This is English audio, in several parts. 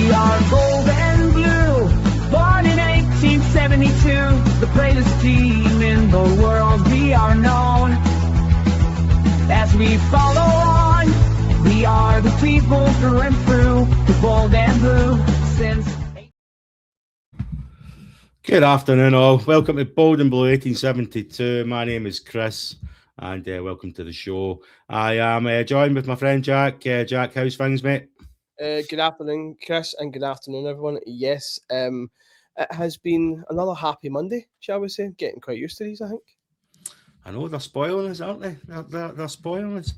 We are gold and blue, born in 1872, the greatest team in the world. We are known as we follow on. We are the people through and through, the gold and blue since. Good afternoon, all. Welcome to Bold and Blue 1872. My name is Chris, and welcome to the show. I am joined with my friend Jack. Jack, how's things, mate? Good afternoon, Chris, and good afternoon, everyone. Yes, it has been another happy Monday, shall we say? Getting quite used to these, I think. I know they're spoiling us, aren't they? They're spoiling us.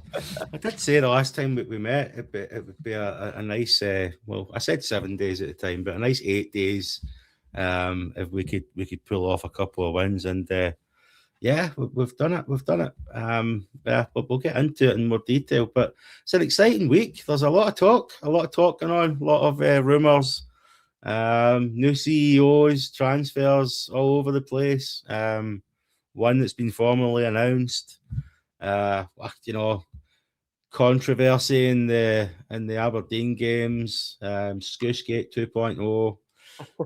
I did say the last time we met it would be a nice, well, I said 7 days at the time, but a nice 8 days. If we could pull off a couple of wins, and yeah, we've done it. Yeah, we'll get into it in more detail. But it's an exciting week. There's a lot of talk going on, a lot of rumours, new CEOs, transfers all over the place. One that's been formally announced. Controversy in the Aberdeen games. Skooshgate 2.0.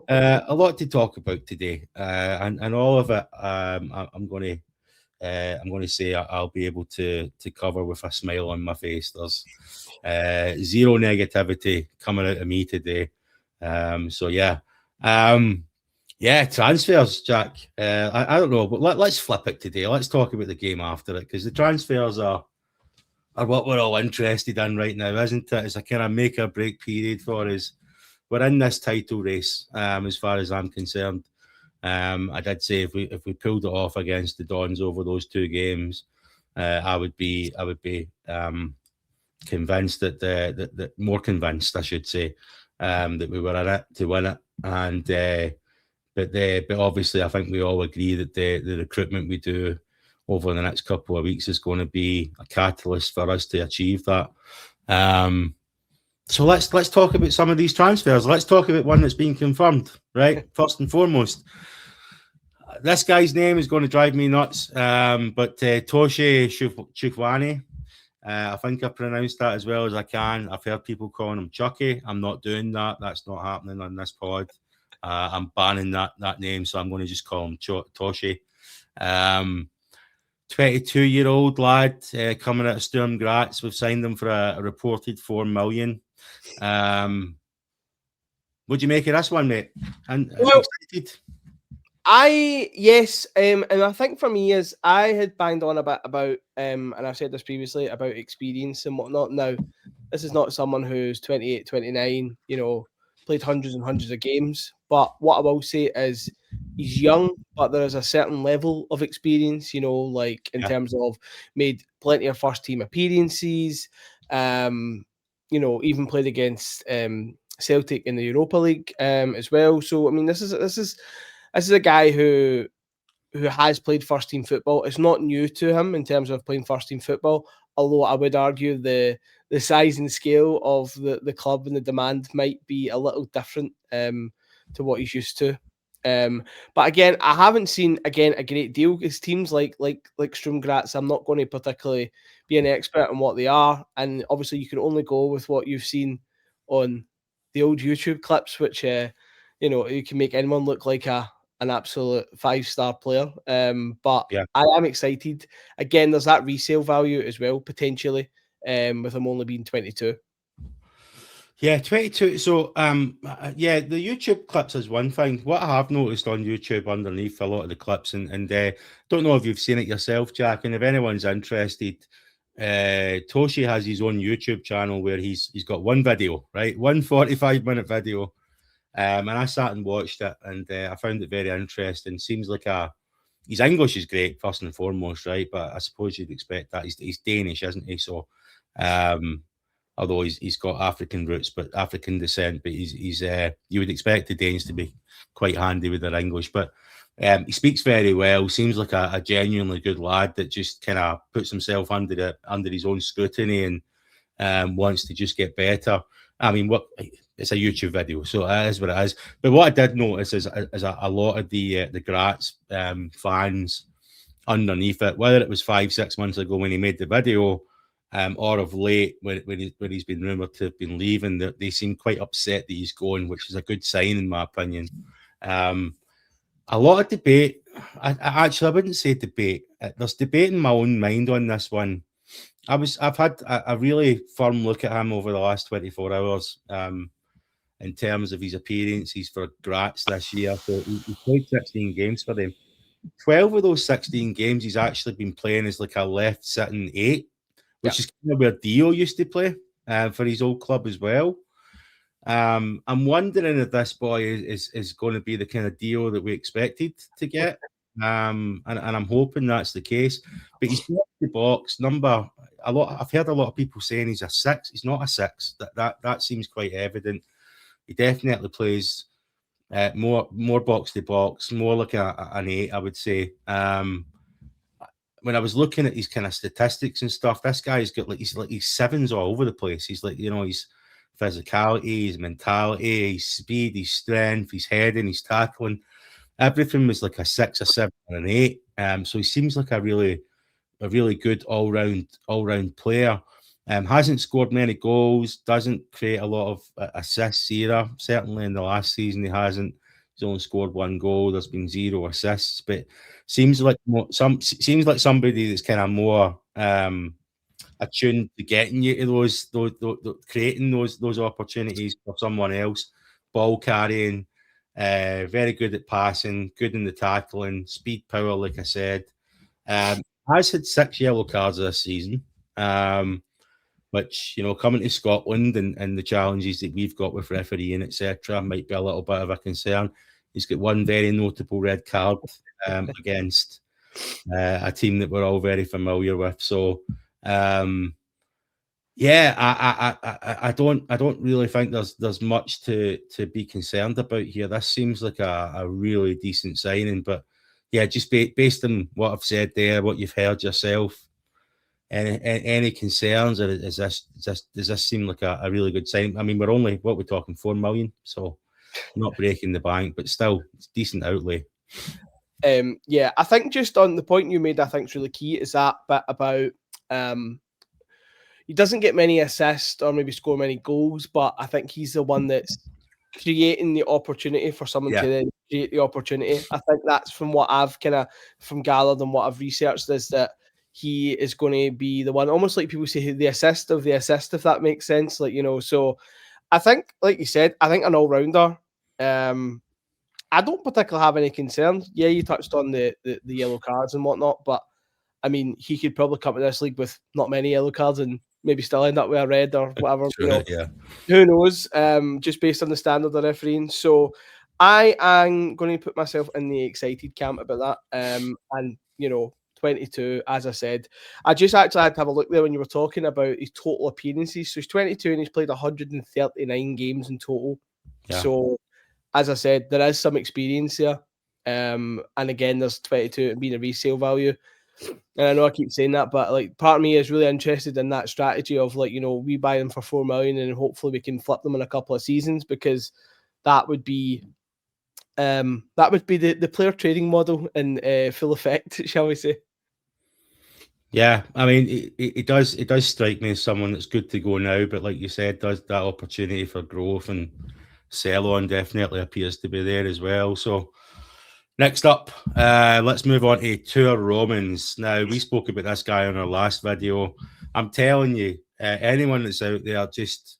A lot to talk about today, and all of it. I'm going to say I'll be able to cover with a smile on my face. There's zero negativity coming out of me today. Transfers, Jack. I don't know, but let's flip it today. Let's talk about the game after it, because the transfers are what we're all interested in right now, isn't it? It's a kind of make or break period for us. We're in this title race, as far as I'm concerned. I did say if we pulled it off against the Dons over those two games, I would be convinced that more convinced, I should say, that we were in it to win it. And but obviously, I think we all agree that the recruitment we do over the next couple of weeks is going to be a catalyst for us to achieve that. So let's talk about some of these transfers. Let's talk about one that's been confirmed, right? First and foremost, this guy's name is going to drive me nuts, but Toshi Chuani, I think I pronounced that as well as I can. I've heard people calling him Chucky. I'm not doing that. That's not happening on this pod. I'm banning that name, so I'm going to just call him Toshi. 22-year-old lad coming out of Sturm Graz. We've signed him for a reported $4 million. What'd you make of this one, mate? And excited? And I think for me is I had banged on a bit about and I've said this previously about experience and whatnot. Now, this is not someone who's 28, 29, played hundreds and hundreds of games. But what I will say is he's young, but there is a certain level of experience, in terms of made plenty of first team appearances, even played against Celtic in the Europa League as well. So I mean, this is a guy who has played first team football. It's not new to him in terms of playing first team football, although I would argue the size and scale of the club and the demand might be a little different to what he's used to. But again, I haven't seen a great deal. His teams like Sturm Graz, I'm not going to particularly be an expert on what they are, and obviously you can only go with what you've seen on the old YouTube clips, which you can make anyone look like an absolute 5-star player. But yeah. I am excited. Again, there's that resale value as well, potentially, with him only being 22. Yeah, 22. So, the YouTube clips is one thing. What I have noticed on YouTube underneath a lot of the clips, and don't know if you've seen it yourself, Jack, and if anyone's interested, Toshi has his own YouTube channel where he's got one video, right? 45-minute video. And I sat and watched it, and I found it very interesting. Seems like his English is great, first and foremost, right? But I suppose you'd expect that. He's Danish, isn't he? So, although he's got African roots, but African descent, but he's you would expect the Danes to be quite handy with their English. But he speaks very well. Seems like a genuinely good lad that just kind of puts himself under his own scrutiny and wants to just get better. I mean, it's a YouTube video, so it is what it is. But what I did notice is a lot of the Graz fans underneath it, whether it was 5-6 months ago when he made the video, or of late, when he's been rumoured to have been leaving, that they seem quite upset that he's going, which is a good sign in my opinion. A lot of debate. I wouldn't say debate. There's debate in my own mind on this one. I've had a really firm look at him over the last 24 hours in terms of his appearances for Graz this year. So he played 16 games for them. 12 of those 16 games, he's actually been playing as like a left sitting 8, which is kind of where Dio used to play for his old club as well. I'm wondering if this boy is going to be the kind of Dio that we expected to get. And I'm hoping that's the case. But he's got the box number. I've heard a lot of people saying he's a 6. He's not a 6. That seems quite evident. He definitely plays more box to box, more like an 8, I would say. When I was looking at his kind of statistics and stuff, this guy's got he's 7s all over the place. He's like, his physicality, his mentality, his speed, his strength, his heading, his tackling. Everything was like a 6, a 7, and an 8. So he seems like a really good all-round player. Hasn't scored many goals, doesn't create a lot of assists either. Certainly in the last season, he hasn't. He's only scored 1 goal. There's been 0 assists, but seems like somebody that's kind of more attuned to getting you to those creating those opportunities for someone else. Ball carrying, very good at passing, good in the tackling, speed, power, like I said. Has had 6 yellow cards this season. Which, coming to Scotland and the challenges that we've got with refereeing, etc., might be a little bit of a concern. He's got 1 very notable red card against a team that we're all very familiar with. So, I don't really think there's much to be concerned about here. This seems like a really decent signing, but yeah, just based on what I've said there, what you've heard yourself. Any concerns, or does this seem like a really good sign? I mean, we're talking 4 million, so not breaking the bank, but still it's decent outlay. I think just on the point you made, I think is really key is that bit about he doesn't get many assists or maybe score many goals, but I think he's the one that's creating the opportunity for someone to then create the opportunity. I think that's from what I've from gathered and what I've researched is that he is going to be the one, almost like people say the assist of the assist, if that makes sense. So I think, like you said, I think an all-rounder. I don't particularly have any concerns. Yeah, you touched on the yellow cards and whatnot, but I mean, he could probably come to this league with not many yellow cards and maybe still end up with a red or whatever. Who knows? Just based on the standard of refereeing. So I am going to put myself in the excited camp about that. And 22, as I said. I just actually had to have a look there when you were talking about his total appearances. So he's 22 and he's played 139 games in total. Yeah. So, as I said, there is some experience there. And again, there's 22 being a resale value. And I know I keep saying that, but part of me is really interested in that strategy of we buy them for 4 million and hopefully we can flip them in a couple of seasons, because that would be the player trading model in full effect, shall we say? Yeah, I mean, it does strike me as someone that's good to go now, but like you said, does that opportunity for growth and sell on definitely appears to be there as well. So next up, let's move on to Tour Romans. Now, we spoke about this guy on our last video. I'm telling you, anyone that's out there, just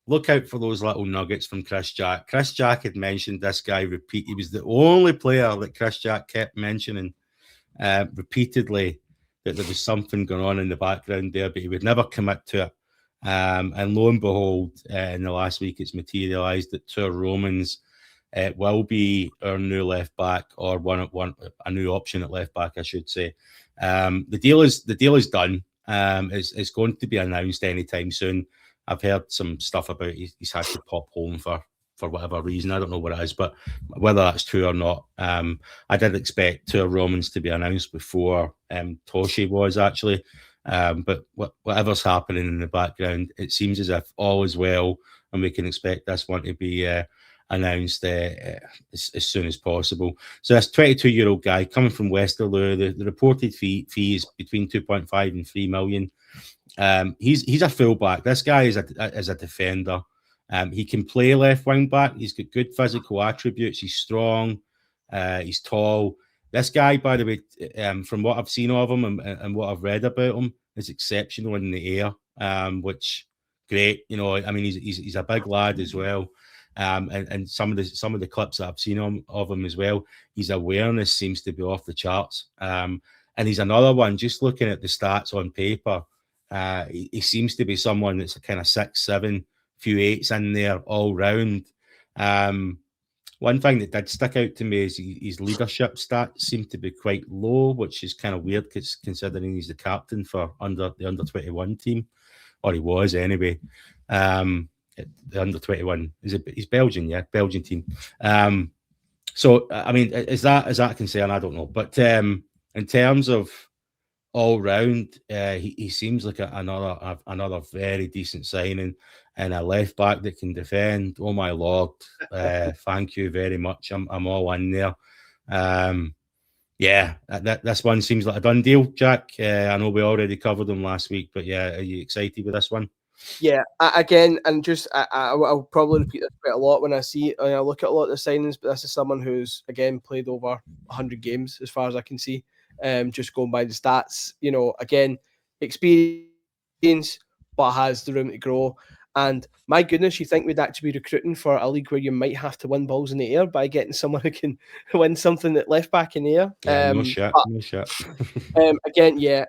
look out for those little nuggets from Chris Jack. Chris Jack had mentioned this guy repeat. He was the only player that Chris Jack kept mentioning repeatedly, that there was something going on in the background there, but he would never commit to it. And lo and behold, in the last week, it's materialised that Tour Romans will be our new left back, or a new option at left back, I should say. The deal is done. It's going to be announced anytime soon. I've heard some stuff about he's had to pop home for whatever reason. I don't know what it is, but whether that's true or not, I did expect Tour Romans to be announced before Toshi was actually. But whatever's happening in the background, it seems as if all is well, and we can expect this one to be announced as soon as possible. So this 22-year-old guy coming from Westerlo, the reported fee is between 2.5 and 3 million. He's a fullback. This guy is a defender. He can play left wing back. He's got good physical attributes. He's strong. He's tall. This guy, by the way, from what I've seen of him and what I've read about him, is exceptional in the air. Which great. You know, I mean, he's a big lad as well. And some of the clips that I've seen of him as well, his awareness seems to be off the charts. And he's another one. Just looking at the stats on paper, he seems to be someone that's a kind of 6'7", few eights in there all round. One thing that did stick out to me is his leadership stats seem to be quite low, which is kind of weird because considering he's the captain for the under-21 team, or he was anyway. The under-21 he's Belgian, yeah, Belgian team. So I mean, is that a concern? I don't know, but in terms of all round, he seems like another very decent signing, and a left back that can defend. Oh my lord! Thank you very much. I'm all in there. Yeah, this one seems like a done deal, Jack. I know we already covered him last week, but yeah, are you excited with this one? Yeah, again, and just I'll probably repeat this quite a lot when I look at a lot of the signings, but this is someone who's again played over 100 games as far as I can see. Just going by the stats, you know, again, experience, but has the room to grow. And my goodness, you think we'd actually be recruiting for a league where you might have to win balls in the air by getting someone who can win something at left back in the air? Yeah, no shit. Again, yeah.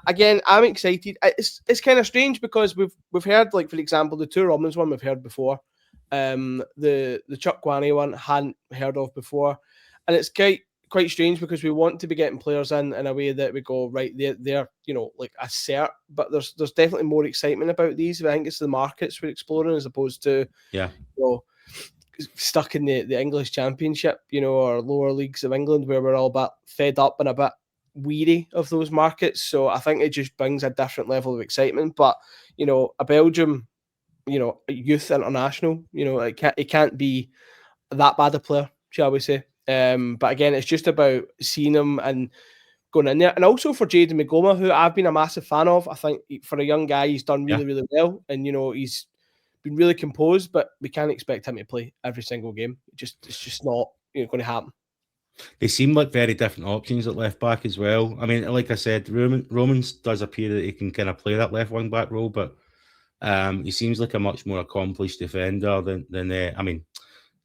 Again, I'm excited. It's kind of strange because we've heard, like, for example, the two Romans one we've heard before. The Toshi Chuani one hadn't heard of before, and it's quite strange because we want to be getting players in a way that we go, right, they're you know, like a cert, but there's definitely more excitement about these. I think it's the markets we're exploring as opposed to you know, stuck in the English Championship, you know, or lower leagues of England where we're all a bit fed up and a bit weary of those markets. So I think it just brings a different level of excitement. But you know, a Belgium, you know, youth international, you know, it can't be that bad a player, shall we say. But again, it's just about seeing him and going in there. And also for Jayden Migoma, who I've been a massive fan of. I think for a young guy, he's done really, really well. And, you know, he's been really composed, but we can't expect him to play every single game. It's just not, you know, going to happen. They seem like very different options at left back as well. I mean, like I said, Romans does appear that he can kind of play that left wing back role, but he seems like a much more accomplished defender than I mean,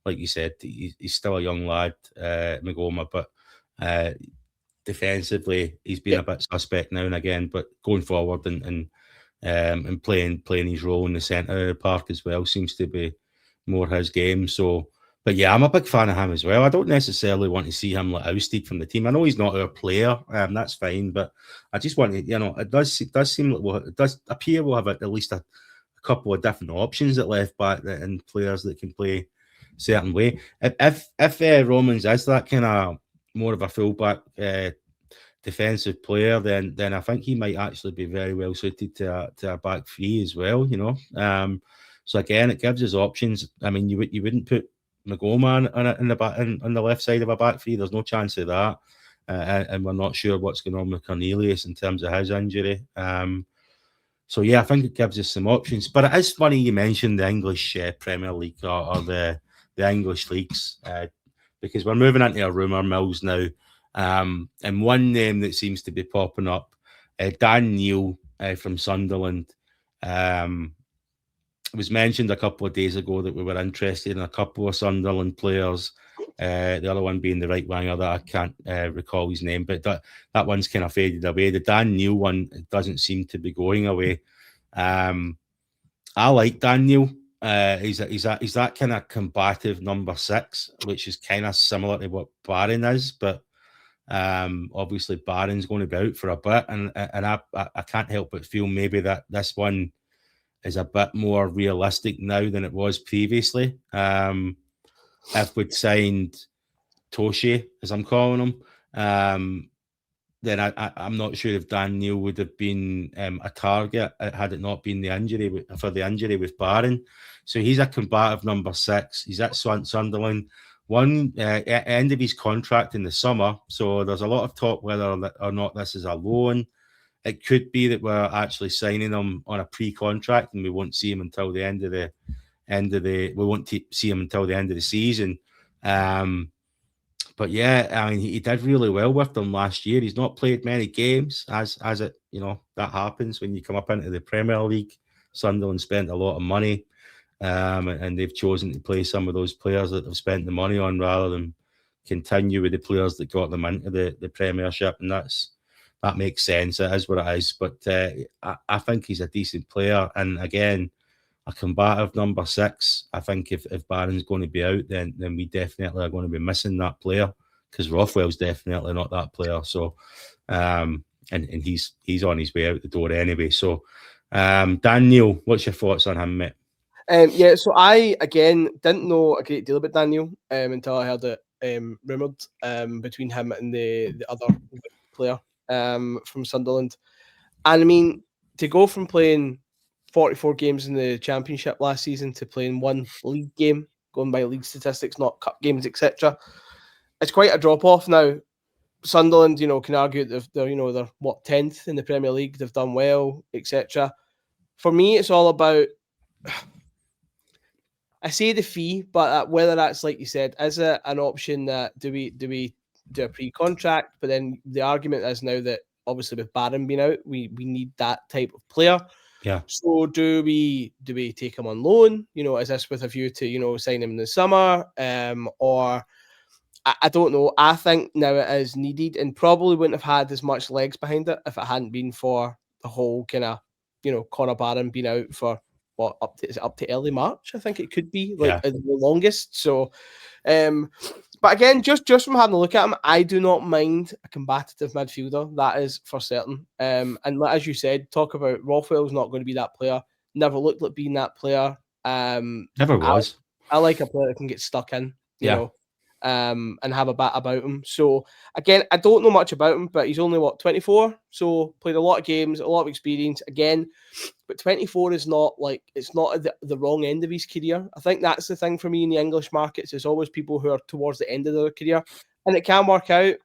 like you said, he's still a young lad, Migoma, but defensively he's been a bit suspect now and again. But going forward and playing his role in the centre of the park as well seems to be more his game. So, but yeah, I'm a big fan of him as well. I don't necessarily want to see him like ousted from the team. I know he's not our player, that's fine, but I just want to, you know, it does seem like it does appear we'll have at least a couple of different options at left back and players that can play certain way. If Romans is that kind of more of a fullback defensive player, then I think he might actually be very well suited to a back three as well. You know, so again, it gives us options. I mean, you wouldn't put Migoma on the left side of a back three. There's no chance of that, and we're not sure what's going on with Cornelius in terms of his injury. So yeah, I think it gives us some options. But it is funny you mentioned the English Premier League or the English leagues, because we're moving into our rumour mills now. And one name that seems to be popping up, Dan Neil from Sunderland, was mentioned a couple of days ago that we were interested in a couple of Sunderland players. The other one being the right winger that I can't recall his name, but that one's kind of faded away. The Dan Neil one doesn't seem to be going away. I like Dan Neil. He's that kind of combative number 6, which is kind of similar to what Barron is, but obviously Barron's going to be out for a bit, and I can't help but feel maybe that this one is a bit more realistic now than it was previously. If we'd signed Toshi, as I'm calling him, then I'm not sure if Dan Neil would have been a target had it not been the injury with Barron. So he's a combative number 6. He's at Sunderland. End of his contract in the summer. So there's a lot of talk whether or not this is a loan. it could be that we're actually signing him on a pre-contract, and we won't see him until the end of the we won't see him until the end of the season. But yeah, I mean, he did really well with them last year. He's not played many games, as it, that happens when you come up into the Premier League. Sunderland spent a lot of money, and they've chosen to play some of those players that they've spent the money on rather than continue with the players that got them into the Premiership, and that makes sense. It is what it is. But I think he's a decent player, and again, a combative number 6. I think if Barron's going to be out, then we definitely are going to be missing that player, because Rothwell's definitely not that player. So, and he's on his way out the door anyway. So, Daniel, what's your thoughts on him, mate? Yeah, so I again didn't know a great deal about Daniel until I heard it rumoured between him and the other player from Sunderland. And I mean, to go from playing 44 games in the Championship last season to playing one league game, going by league statistics, not cup games, etc., it's quite a drop off. Now, Sunderland, can argue that they're 10th in the Premier League. They've done well, etc. For me, it's all about, I say the fee, but whether that's, like you said, is it an option that do we do a pre-contract? But then the argument is now that obviously with Barron being out, we need that type of player. Yeah. So do we take him on loan? Is this with a view to sign him in the summer? Or I don't know. I think now it is needed, and probably wouldn't have had as much legs behind it if it hadn't been for the whole kind of Conor Barron being out for up to early March. I think it could be the longest. So, but again, just from having a look at him, I do not mind a combative midfielder. That is for certain. And as you said, talk about Rothwell's not going to be that player. Never looked like being that player. Never was. I like a player that can get stuck in, you know, and have a bat about him. So again, I don't know much about him, but he's only 24, so played a lot of games, a lot of experience. Again, but 24 is not it's not at the wrong end of his career. I think that's the thing for me in the English markets. There's always people who are towards the end of their career, and it can work out.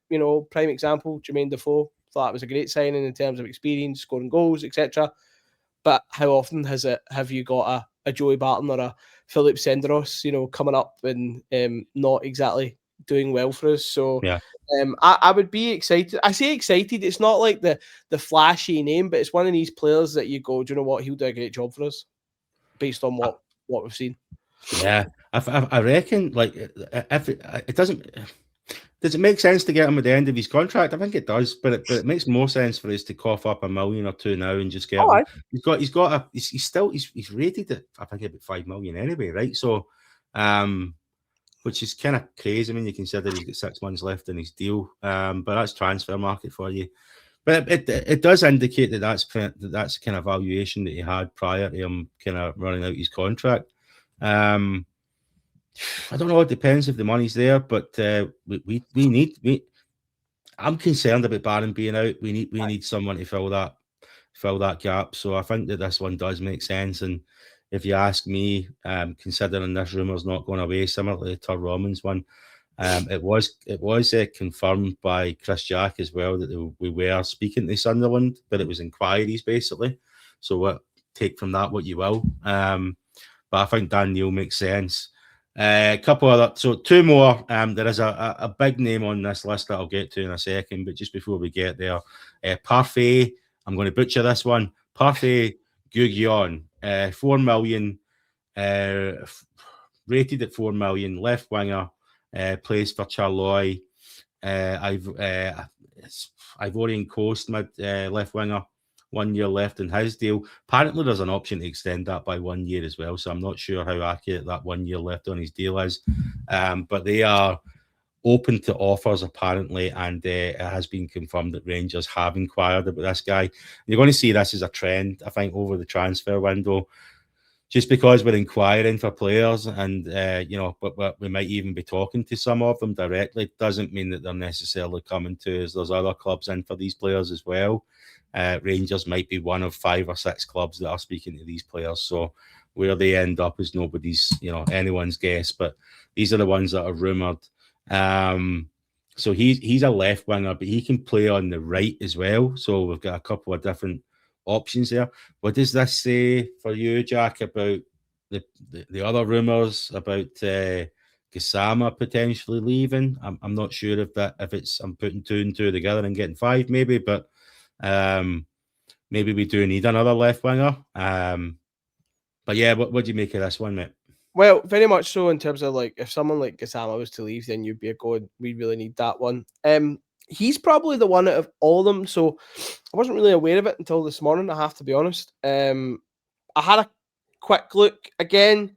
Prime example, Jermaine Defoe. Thought it was a great signing in terms of experience, scoring goals, etc. But how often have you got a Joey Barton or a Philip Senderos, coming up and not exactly doing well for us? So I would be excited. I say excited. It's not like the flashy name, but it's one of these players that you go, do you know what? He'll do a great job for us, based on what we've seen. Yeah, I reckon. If it doesn't. Does it make sense to get him at the end of his contract? I think it does, but it makes more sense for us to cough up $1 million or $2 million now and just get him. He's rated at, I think, about $5 million anyway, right? So, which is kind of crazy. I mean, you consider he's got 6 months left in his deal, but that's transfer market for you. But it does indicate that that's the kind of valuation that he had prior to him kind of running out his contract. I don't know. It depends if the money's there, but we need. I'm concerned about Barron being out. We need someone to fill that gap. So I think that this one does make sense. And if you ask me, considering this rumour's not going away, similar to the Tur Romans one, it was confirmed by Chris Jack as well that we were speaking to Sunderland, but it was inquiries basically. So take from that what you will. But I think Dan Neil makes sense. A couple other, so 2 more. There is a big name on this list that I'll get to in a second, but just before we get there, Parfait, I'm going to butcher this one. Parfait Guguion, 4 million, rated at 4 million, left winger, plays for Charleroi, Ivorian Coast left winger. 1 year left in his deal. Apparently, there's an option to extend that by 1 year as well. So I'm not sure how accurate that 1 year left on his deal is. But they are open to offers apparently, and it has been confirmed that Rangers have inquired about this guy. You're going to see this as a trend, I think, over the transfer window. Just because we're inquiring for players, and but we might even be talking to some of them directly, doesn't mean that they're necessarily coming to us. There's other clubs in for these players as well. Rangers might be one of 5 or 6 clubs that are speaking to these players. So where they end up is nobody's, anyone's guess. But these are the ones that are rumoured. So he's a left winger, but he can play on the right as well. So we've got a couple of different options there. What does this say for you, Jack, about the other rumours about Gassama potentially leaving? I'm not sure if it's I'm putting 2 and 2 together and getting 5 maybe, but maybe we do need another left winger. But yeah, what do you make of this one, mate? Well, very much so in terms of like if someone like Gassama was to leave, then you'd be a god. We really need that one. He's probably the one out of all of them. So I wasn't really aware of it until this morning, I have to be honest. I had a quick look again,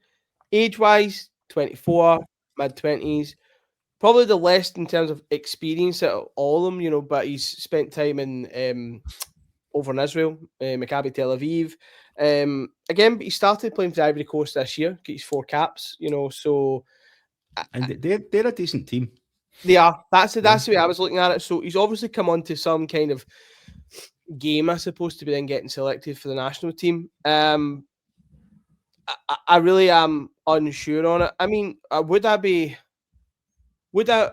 age-wise, 24, mid-20s. Probably the less in terms of experience out of all of them, but he's spent time in over in Israel, Maccabi Tel Aviv. Again, but he started playing for the Ivory Coast this year, get his 4 caps, so... And they're a decent team. They are. That's the way I was looking at it. So he's obviously come onto some kind of game, I suppose, to be then getting selected for the national team. I really am unsure on it. I mean, would I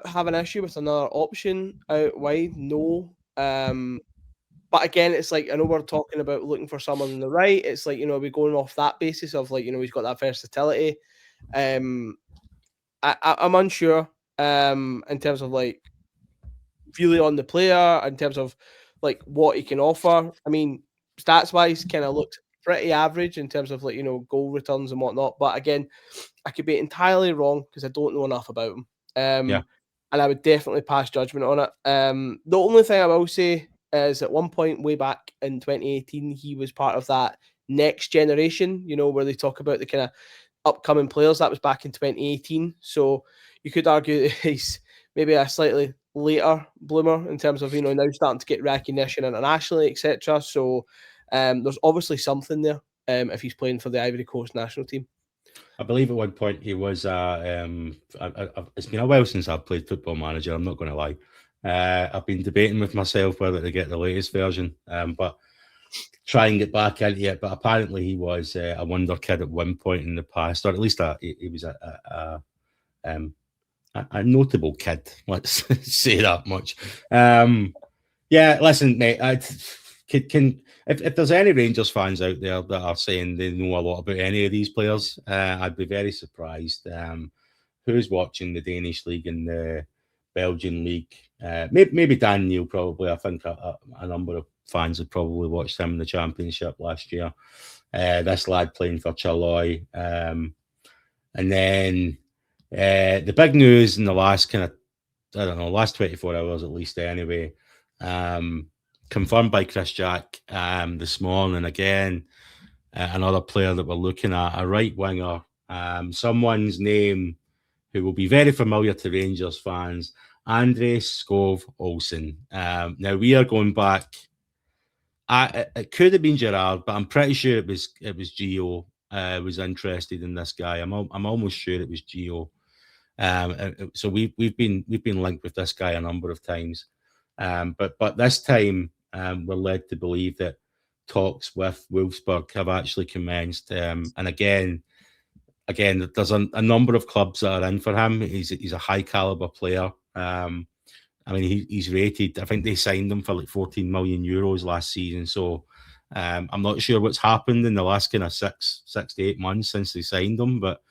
have an issue with another option out wide? No. But again, it's like, I know we're talking about looking for someone on the right. It's like, we're going off that basis of like, he's got that versatility. I'm unsure in terms of like really on the player, in terms of like what he can offer. I mean, stats wise, kind of looked pretty average in terms of like, goal returns and whatnot. But again, I could be entirely wrong because I don't know enough about him. And I would definitely pass judgment on it. The only thing I will say is at one point way back in 2018, he was part of that next generation, where they talk about the kind of upcoming players. That was back in 2018. So you could argue that he's maybe a slightly later bloomer in terms of, now starting to get recognition internationally, etc. So there's obviously something there if he's playing for the Ivory Coast national team. I believe at one point he was it's been a while since I've played Football Manager, I'm not going to lie. I've been debating with myself whether to get the latest version, but try and get back into it. But apparently he was a wonder kid at one point in the past, or at least he was a notable kid. Let's say that much. Yeah, listen, mate. If there's any Rangers fans out there that are saying they know a lot about any of these players, I'd be very surprised. Who's watching the Danish league and the Belgian league? Maybe Daniel probably. I think a number of fans had probably watched him in the Championship last year. This lad playing for Charloy. And then the big news in the last last 24 hours at least anyway, confirmed by Chris Jack this morning again, another player that we're looking at, a right winger, someone's name who will be very familiar to Rangers fans, Andre Skov Olsen. Now we are going back. It could have been Gerard, but I'm pretty sure it was Gio was interested in this guy. I'm almost sure it was Gio. So we've been linked with this guy a number of times, but this time we're led to believe that talks with Wolfsburg have actually commenced. And again, there's a number of clubs that are in for him. He's a high caliber player. I mean, he's rated. I think they signed him for like 14 million euros last season. So I'm not sure what's happened in the last kind of six to 8 months since they signed him, but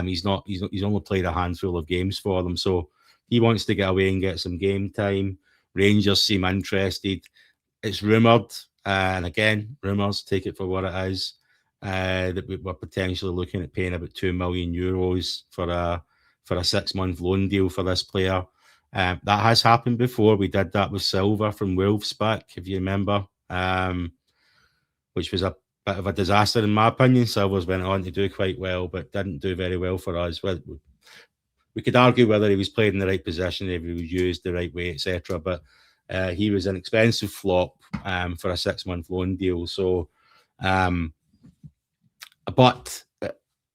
he's only played a handful of games for them. So he wants to get away and get some game time. Rangers seem interested. It's rumoured, and again, rumours, take it for what it is, that we're potentially looking at paying about 2 million euros for a 6-month loan deal for this player. That has happened before. We did that with Silva from Wolfsburg, if you remember, which was a bit of a disaster in my opinion. Silva's went on to do quite well, but didn't do very well for us. We could argue whether he was played in the right position, if he was used the right way, etc. But he was an expensive flop for a 6-month loan deal. So, but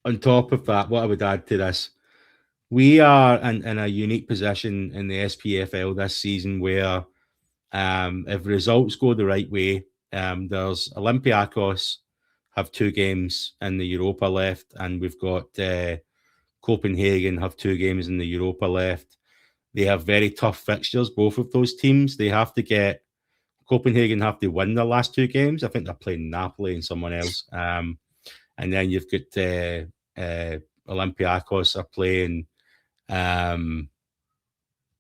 on top of that, what I would add to this, we are in a unique position in the SPFL this season where if results go the right way, there's Olympiacos have 2 games in the Europa left, and we've got Copenhagen have 2 games in the Europa left. They have very tough fixtures, both of those teams. They have to get Copenhagen have to win their last 2 games. I think they're playing Napoli and someone else. And then you've got Olympiacos are playing.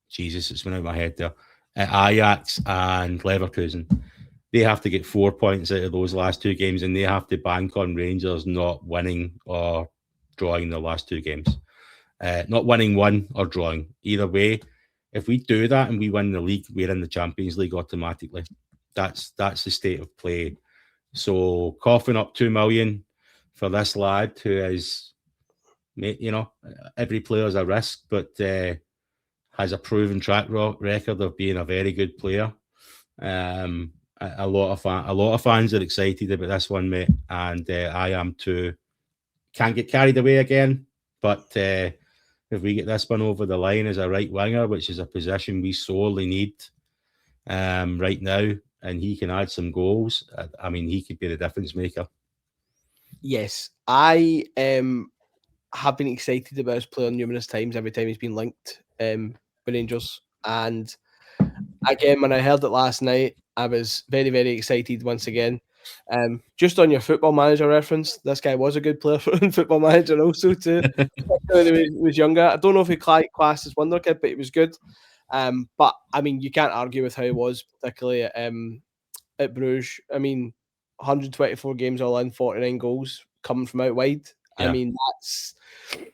Jesus, it's went out of my head there. Ajax and Leverkusen. They have to get 4 points out of those last 2 games, and they have to bank on Rangers not winning or drawing their last 2 games. Not winning one or drawing. Either way, if we do that and we win the league, we're in the Champions League automatically. That's the state of play. So coughing up 2 million for this lad who is, you know, every player's a risk, but has a proven track record of being a very good player. A lot of fans are excited about this one, mate, and I am too. Can't get carried away again, but if we get this one over the line as a right winger, which is a position we sorely need right now, and he can add some goals, I mean, he could be the difference maker. Yes, I have been excited about his player numerous times every time he's been linked with Rangers. And again, when I heard it last night, I was very, very excited once again. Just on your Football Manager reference, this guy was a good player in Football Manager also too. When he was younger. I don't know if he classed as wonderkid, but he was good. But I mean, you can't argue with how he was, particularly at Bruges. I mean, 124 games all in, 49 goals coming from out wide. Yeah. I mean, that's,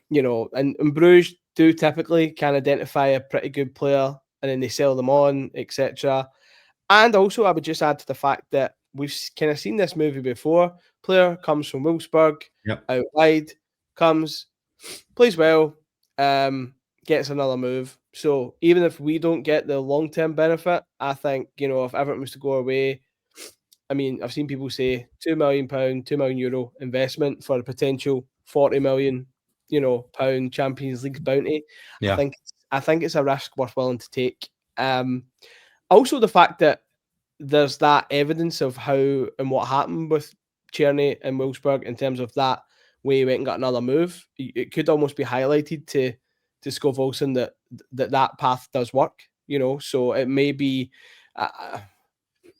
you know, and Bruges do typically can identify a pretty good player and then they sell them on, etc. And also, I would just add to the fact that we've kind of seen this movie before. Player comes from Wolfsburg, out wide, comes, plays well, gets another move. So even if we don't get the long-term benefit, I think, you know, if Everton was to go away, I mean, I've seen people say £2 million, €2 million investment for a potential £40 million, you know, pound Champions League bounty. Yeah. I think it's a risk worth willing to take. Also, the fact that there's that evidence of how and what happened with Chuani and Wolfsburg in terms of that way he went and got another move. It could almost be highlighted to Skov Olsen that path does work, you know. So it may be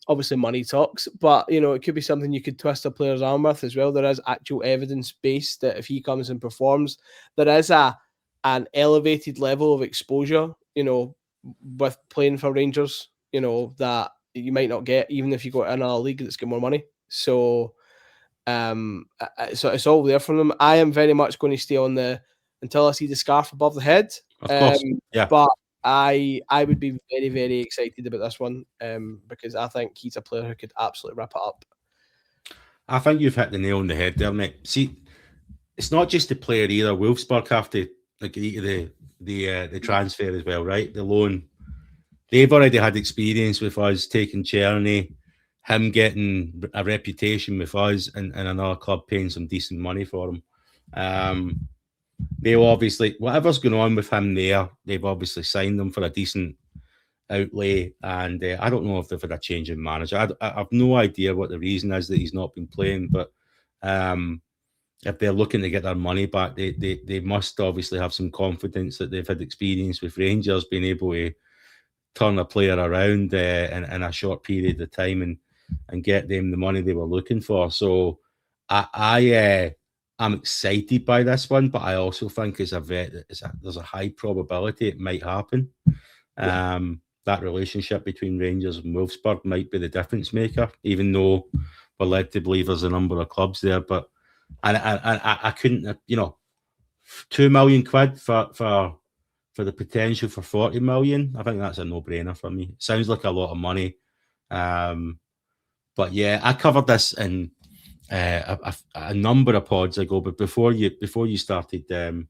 obviously money talks, but you know, it could be something you could twist a player's arm with as well. There is actual evidence based that if he comes and performs, there is an elevated level of exposure, you know, with playing for Rangers, you know, that you might not get even if you go to another league that's got more money. So it's all there from them. I am very much going to stay on until I see the scarf above the head. Of course. Yeah. But I would be very, very excited about this one because I think he's a player who could absolutely wrap it up. I think you've hit the nail on the head there, mate. See, it's not just the player either. Wolfsburg have to agree to the transfer as well, right? The loan. They've already had experience with us taking Chuani, him getting a reputation with us, and another club paying some decent money for him. They'll obviously, whatever's going on with him there, they've obviously signed him for a decent outlay. And I don't know if they've had a change in manager. I have no idea what the reason is that he's not been playing. But if they're looking to get their money back, they must obviously have some confidence that they've had experience with Rangers being able to turn a player around in a short period of time and get them the money they were looking for. So I'm excited by this one, but I also think there's a high probability it might happen. Yeah. That relationship between Rangers and Wolfsburg might be the difference maker, even though we're led to believe there's a number of clubs there. But I couldn't, you know, £2 million for the potential for 40 million. I think that's a no-brainer for me. It sounds like a lot of money. But yeah, I covered this in a number of pods ago, but before you started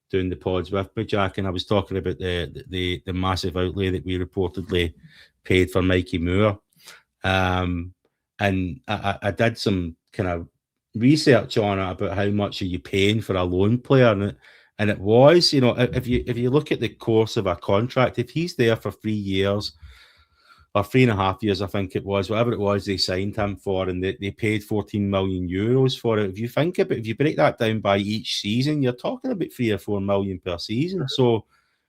doing the pods with me, Jack, and I was talking about the massive outlay that we reportedly paid for Mikey Moore, and I did some kind of research on it about how much are you paying for a loan player, and it was, you know, if you look at the course of a contract, if he's there for 3 years. Or 3.5 years, I think it was, whatever it was they signed him for, and they paid 14 million euros for it. If you break that down by each season, you're talking about 3 or 4 million per season. So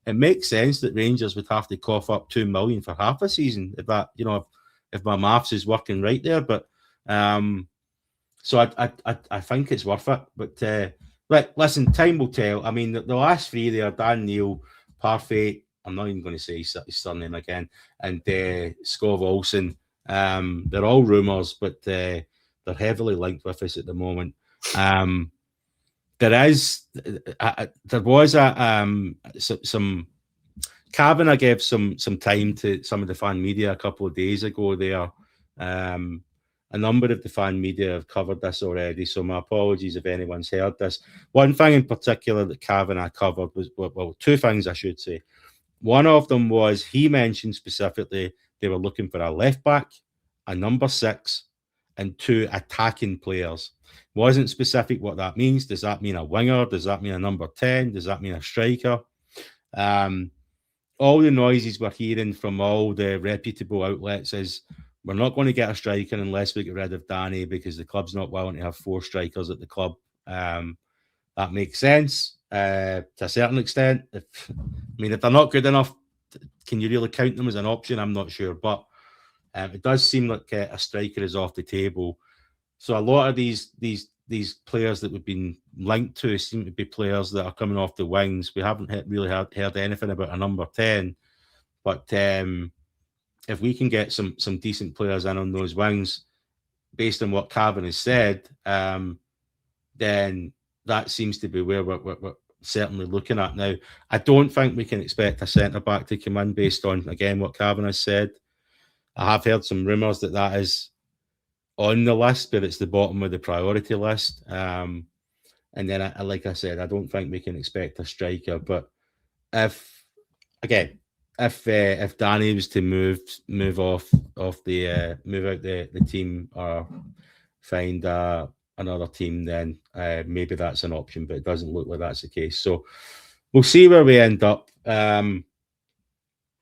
it makes sense that Rangers would have to cough up 2 million for half a season if that, if my maths is working right there. But so I think it's worth it. But listen, time will tell. I mean, the last three there, Dan Neil, Parfait, I'm not even going to say his surname again, and Skov Olsen. They're all rumours, but they're heavily linked with us at the moment. There was some Kavanagh gave some time to some of the fan media a couple of days ago there. A number of the fan media have covered this already, so my apologies if anyone's heard this. One thing in particular that Kavanagh covered was, well, two things I should say. One of them was he mentioned specifically they were looking for a left back, a number 6, and 2 attacking players. Wasn't specific what that means. Does that mean a winger? Does that mean a number 10? Does that mean a striker? All the noises we're hearing from all the reputable outlets is we're not going to get a striker unless we get rid of Danny because the club's not willing to have 4 strikers at the club. That makes sense to a certain extent. If they're not good enough, can you really count them as an option? I'm not sure, but it does seem like a striker is off the table. So a lot of these players that we've been linked to seem to be players that are coming off the wings. We haven't really heard anything about a number 10, but if we can get some decent players in on those wings, based on what Cavan has said, then that seems to be where we're certainly looking at now. I don't think we can expect a centre-back to come in based on, again, what Cavan has said. I have heard some rumours that is on the list, but it's the bottom of the priority list. And then, like I said, I don't think we can expect a striker. But if Danny was to move out the team or find another team, then maybe that's an option. But it doesn't look like that's the case. So we'll see where we end up.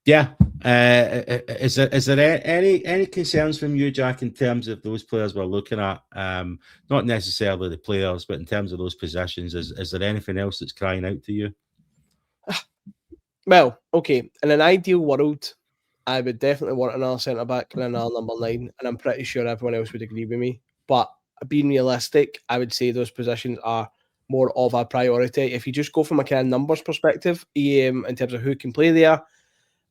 Is there any concerns from you, Jack, in terms of those players we're looking at? Not necessarily the players, but in terms of those possessions, is there anything else that's crying out to you? Well, okay. In an ideal world, I would definitely want another centre-back and another number 9, and I'm pretty sure everyone else would agree with me. But being realistic, I would say those positions are more of a priority. If you just go from a kind of numbers perspective, in terms of who can play there,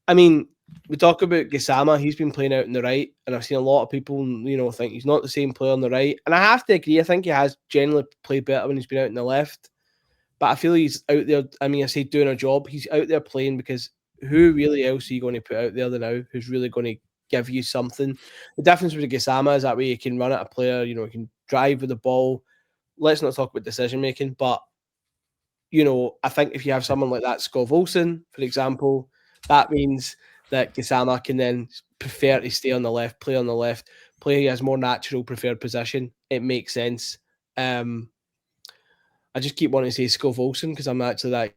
I mean, we talk about Gassama. He's been playing out on the right, and I've seen a lot of people, think he's not the same player on the right. And I have to agree. I think he has generally played better when he's been out on the left. But I feel he's out there. I mean, I say doing a job. He's out there playing because who really else are you going to put out there now who's really going to give you something? The difference with Gassama is that way you can run at a player. You can drive with the ball. Let's not talk about decision making, but I think if you have someone like that, Skov Olsen, for example, that means that Gassama can then prefer to stay on the left, play on the left, play as more natural preferred position. It makes sense. I just keep wanting to say Skov Olsen because I'm actually that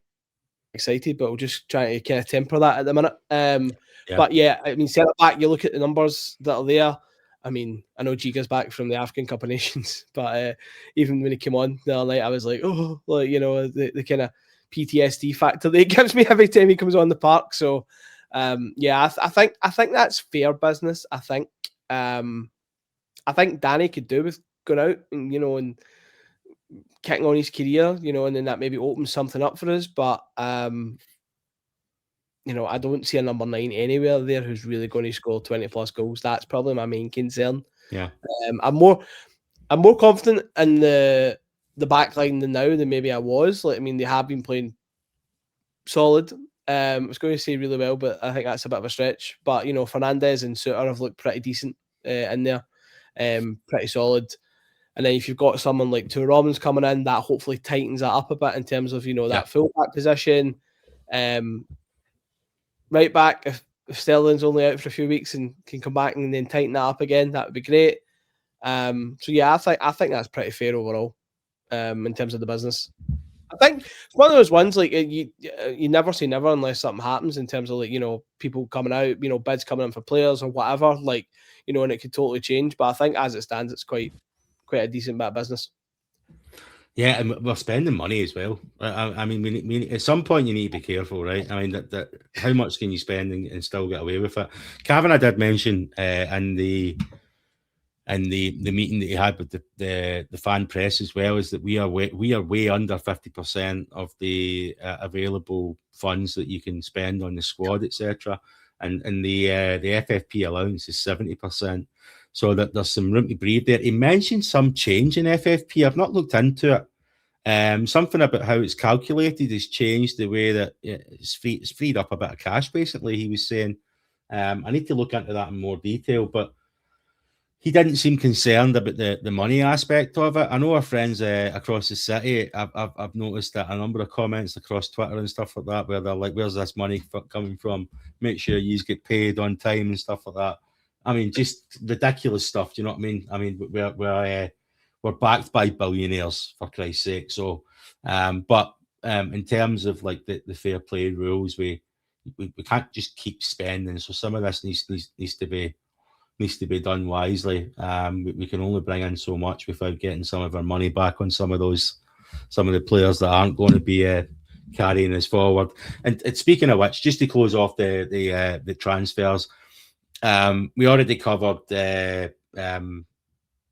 excited, but we'll just try to kind of temper that at the minute. But yeah, I mean, centre back, you look at the numbers that are there. I mean, I know Giga's back from the African Cup of Nations, but even when he came on the other night, I was like, the kind of PTSD factor that he gives me every time he comes on the park. So, I think that's fair business. I think Danny could do with going out and and kicking on his career, and then that maybe opens something up for us. But I don't see a number 9 anywhere there who's really going to score 20+ goals. That's probably my main concern. Yeah, I'm more confident in the back line now than maybe I was. They have been playing solid. I was going to say really well, but I think that's a bit of a stretch. But Fernandez and Suter have looked pretty decent in there, pretty solid. And then if you've got someone like Two Robbins coming in, that hopefully tightens that up a bit in terms of that full back position. Right back, if Sterling's only out for a few weeks and can come back and then tighten that up again, that would be great. I think that's pretty fair overall in terms of the business. I think it's one of those ones you never say never unless something happens in terms of people coming out, bids coming in for players or whatever, and it could totally change. But I think as it stands, it's quite a decent bit of business. Yeah, and we're spending money as well. I mean, we at some point you need to be careful, right? I mean, that how much can you spend and still get away with it? Cavan, I did mention in the meeting that he had with the fan press as well, is that we are way under 50% of the available funds that you can spend on the squad, etc. And the FFP allowance is 70%. So that there's some room to breathe there. He mentioned some change in FFP. I've not looked into it. Something about how it's calculated has changed, the way that it's freed up a bit of cash, basically, he was saying. I need to look into that in more detail, but he didn't seem concerned about the money aspect of it. I know our friends across the city, I've noticed that a number of comments across Twitter and stuff like that, where they're like, where's this money coming from? Make sure you get paid on time and stuff like that. I mean, just ridiculous stuff. Do you know what I mean? I mean, we're backed by billionaires, for Christ's sake. So, but in terms of like the fair play rules, we can't just keep spending. So some of this needs to be done wisely. We can only bring in so much without getting some of our money back on some of the players that aren't going to be carrying us forward. And speaking of which, just to close off the transfers, we already covered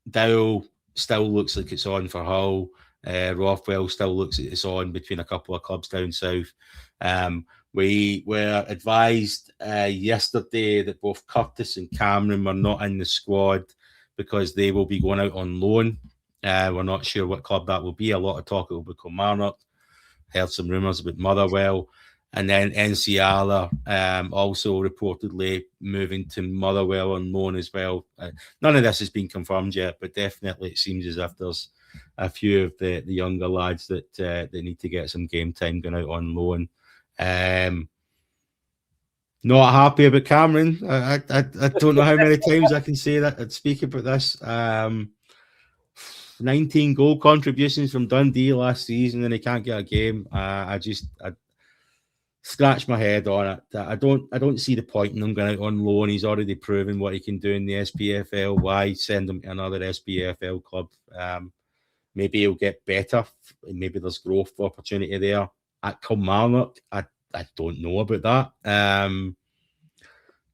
Dow still looks like it's on for Hull. Rothwell still looks like it's on between a couple of clubs down south. We were advised yesterday that both Curtis and Cameron were not in the squad because they will be going out on loan. We're not sure what club that will be. A lot of talk it will be Kilmarnock. Heard some rumours about Motherwell. And then Enciala also reportedly moving to Motherwell on loan as well. None of this has been confirmed yet, but definitely it seems as if there's a few of the younger lads that they need to get some game time going out on loan. Not happy about Cameron. I don't know how many times I can say that I'd speak about this. 19 goal contributions from Dundee last season, and he can't get a game. I scratch my head on it. I don't see the point in him going out on loan. He's already proven what he can do in the SPFL. Why send him to another SPFL club? Maybe he'll get better. Maybe there's growth opportunity there. At Kilmarnock, I don't know about that.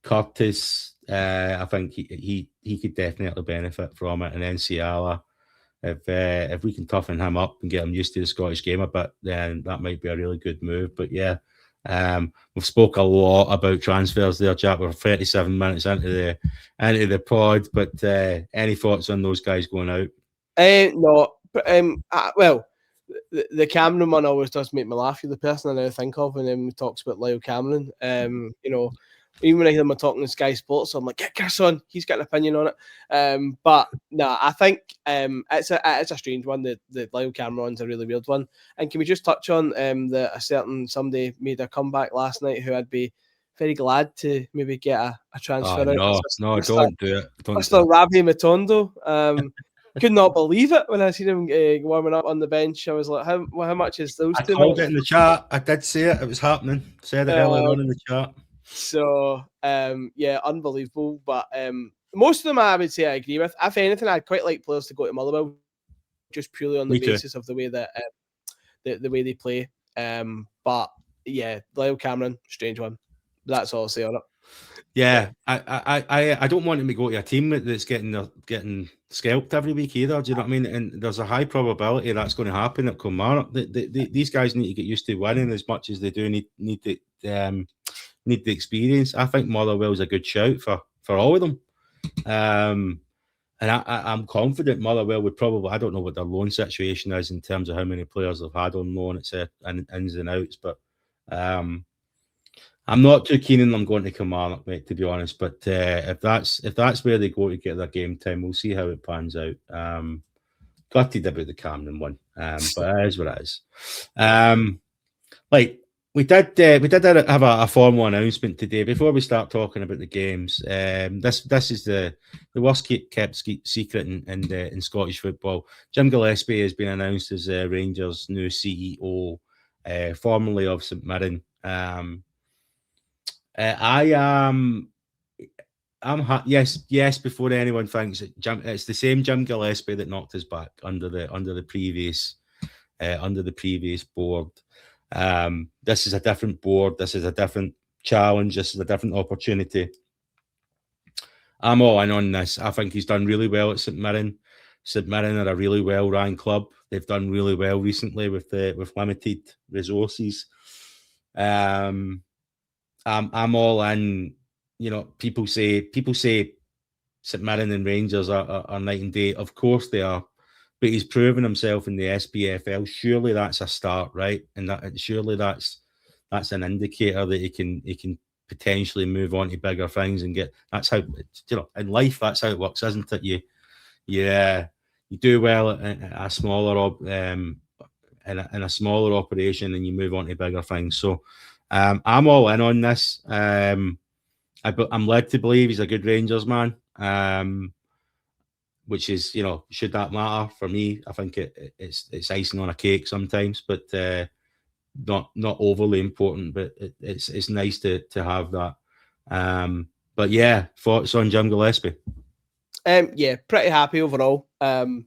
Curtis, I think he could definitely benefit from it. And Enciala, if we can toughen him up and get him used to the Scottish game a bit, then that might be a really good move. But yeah, we've spoke a lot about transfers there, Jack. We're 37 minutes into the pod, but any thoughts on those guys going out? No, but well, the Cameron one always does make me laugh. You're the person I now think of when he talks about Lyle Cameron. You know, even when I hear him talking to Sky Sports, I'm like, get Chris on. He's got an opinion on it. But no, I think it's a strange one. The Lyle Cameron one's a really weird one. And can we just touch on that a certain somebody made a comeback last night who I'd be very glad to maybe get a transfer out. No, don't do it. Mr. Ravi Matondo. Could not believe it when I seen him warming up on the bench. I was like, how much is those two? I called it in the chat. I did say it. It was happening. Said it earlier on in the chat. So, yeah, unbelievable. But most of them I would say I agree with. If anything, I'd quite like players to go to Motherwell just purely on the basis of the way that the way they play. But yeah, Lyle Cameron, strange one. That's all I'll say on it. Yeah, I don't want him to go to a team that's getting scalped every week either. Do you know what I mean? And there's a high probability that's going to happen at Kilmarnock. These guys need to get used to winning as much as they do need the experience. I think Motherwell's a good shout for all of them. And I'm confident Motherwell would probably, I don't know what their loan situation is in terms of how many players they've had on loan, etc., and ins and outs, but I'm not too keen on them going to Kilmarnock, mate, to be honest. But if that's where they go to get their game time, we'll see how it pans out. Gutted about the Cameron one, but it is what it is. Like we did have a formal announcement today before we start talking about the games. This is the worst kept secret in Scottish football. Jim Gillespie has been announced as Rangers' new CEO, formerly of St Mirren. Yes. Before anyone thinks it's the same Jim Gillespie that knocked us back under the previous under the previous board. This is a different board. This is a different challenge. This is a different opportunity. I'm all in on this. I think he's done really well at St Mirren. St Mirren are a really well-run club. They've done really well recently with limited resources. I'm all in. You know, people say St Mirren and Rangers are night and day. Of course they are, but he's proven himself in the SPFL. Surely that's a start, right? And surely that's an indicator that he can potentially move on to bigger things and get. That's how, you know, in life that's how it works, isn't it? You do well in a smaller in a smaller operation and you move on to bigger things. So I'm all in on this. I'm led to believe he's a good Rangers man, which is, you know, should that matter for me? I think it's icing on a cake sometimes, but not overly important. But it's nice to have that. But yeah, thoughts on Jim Gillespie? Yeah, pretty happy overall. And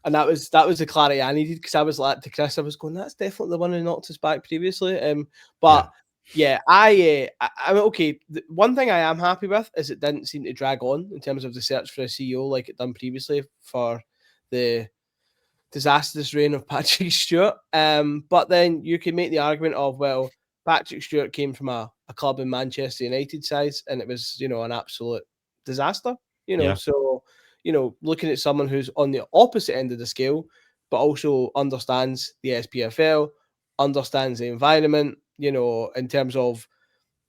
that was the clarity I needed, because I was like to Chris, I was going, that's definitely the one who knocked us back previously. But yeah, I'm okay. The one thing I am happy with is it didn't seem to drag on in terms of the search for a CEO like it done previously for the disastrous reign of Patrick Stewart. But then you can make the argument of, well, Patrick Stewart came from a club in Manchester United size, and it was, you know, an absolute disaster. You know, so, you know, looking at someone who's on the opposite end of the scale, but also understands the SPFL, understands the environment, you know, in terms of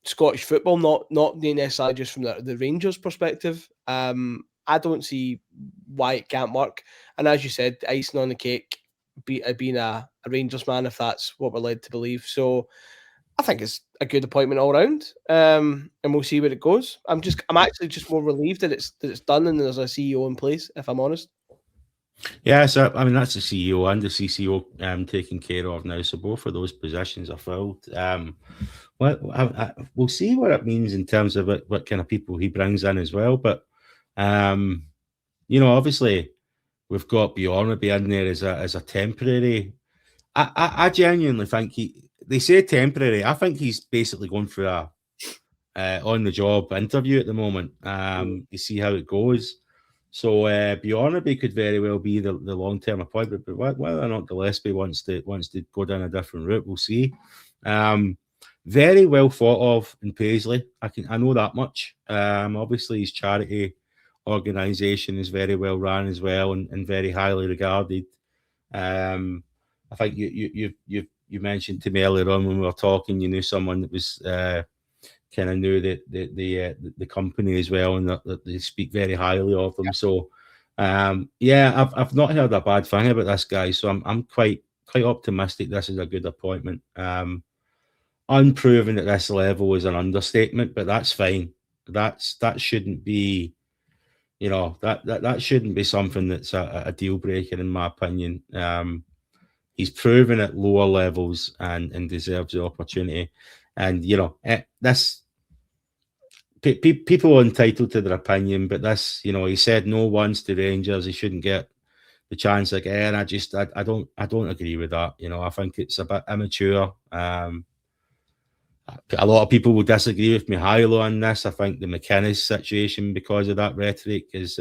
Scottish football, not necessarily just from the Rangers perspective. I don't see why it can't work. And as you said, icing on the cake, being a Rangers man, if that's what we're led to believe. So I think it's a good appointment all round, and we'll see where it goes. I'm actually just more relieved that it's done and there's a CEO in place, if I'm honest. Yeah, so I mean that's the CEO and the CCO taken care of now. So both of those positions are filled. We'll see what it means in terms of what kind of people he brings in as well. But you know, obviously we've got Bjornaby in there as a temporary. I genuinely think they say temporary. I think he's basically going through a on the job interview at the moment. You see how it goes. So Bjornaby could very well be the long term appointment, but whether or not Gillespie wants to go down a different route, we'll see. Very well thought of in Paisley. I know that much. Obviously his charity organisation is very well run as well and very highly regarded. I think you mentioned to me earlier on when we were talking, you knew someone that was kind of knew the company as well, and that they speak very highly of them. So yeah, I've not heard a bad thing about this guy, so I'm quite optimistic this is a good appointment. Unproven at this level is an understatement, but that's fine. That shouldn't be, you know, that shouldn't be something that's a deal breaker in my opinion. He's proven at lower levels and deserves the opportunity. And you know, this people are entitled to their opinion, but this, you know, he said no once to Rangers. He shouldn't get the chance again. I don't agree with that. You know, I think it's a bit immature. A lot of people will disagree with me highly on this. I think the McInnes situation, because of that rhetoric, is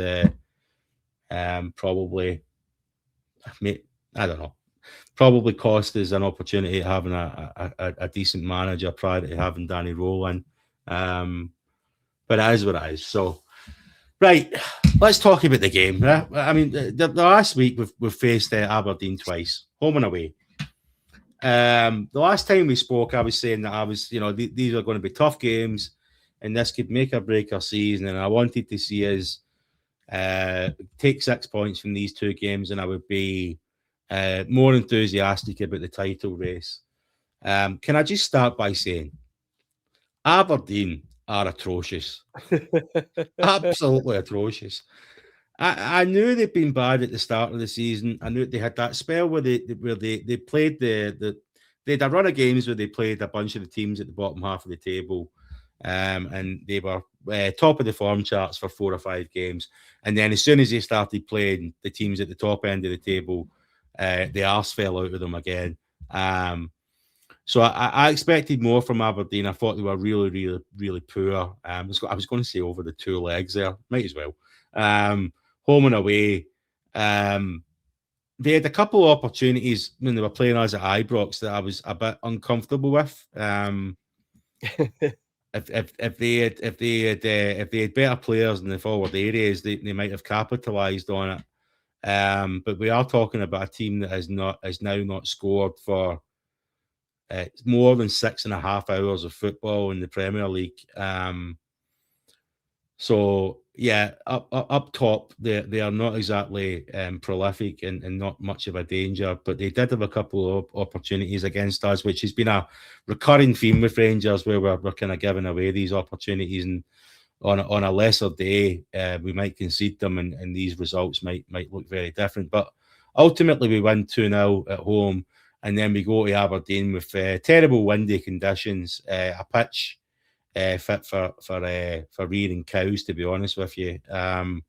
probably, I don't know, probably cost us an opportunity of having a decent manager prior to having Danny Rohl in. But it is what it is. So, right, let's talk about the game. Right? I mean, the last week we've faced Aberdeen twice, home and away. The last time we spoke, I was saying that you know, these are going to be tough games, and this could make or break our season. And I wanted to see us take 6 points from these two games, and I would be more enthusiastic about the title race. Can I just start by saying Aberdeen are atrocious, absolutely atrocious. I knew they'd been bad at the start of the season. I knew they had that spell where they played they had a run of games where they played a bunch of the teams at the bottom half of the table, and they were top of the form charts for 4 or 5 games. And then as soon as they started playing the teams at the top end of the table, the arse fell out of them again. So I expected more from Aberdeen. I thought they were really, really, really poor. I was going to say over the 2 legs there. Might as well. Home and away. They had a couple of opportunities when they were playing us at Ibrox that I was a bit uncomfortable with. If they had better players in the forward areas, they might have capitalised on it. But we are talking about a team that has now not scored for more than 6.5 hours of football in the Premier League. So yeah, up top, they are not exactly prolific and not much of a danger, but they did have a couple of opportunities against us, which has been a recurring theme with Rangers, where we're kind of giving away these opportunities, and on a lesser day, we might concede them, and these results might look very different. But ultimately, we win 2-0 at home, and then we go to Aberdeen with terrible windy conditions, a pitch fit for rearing cows, to be honest with you. And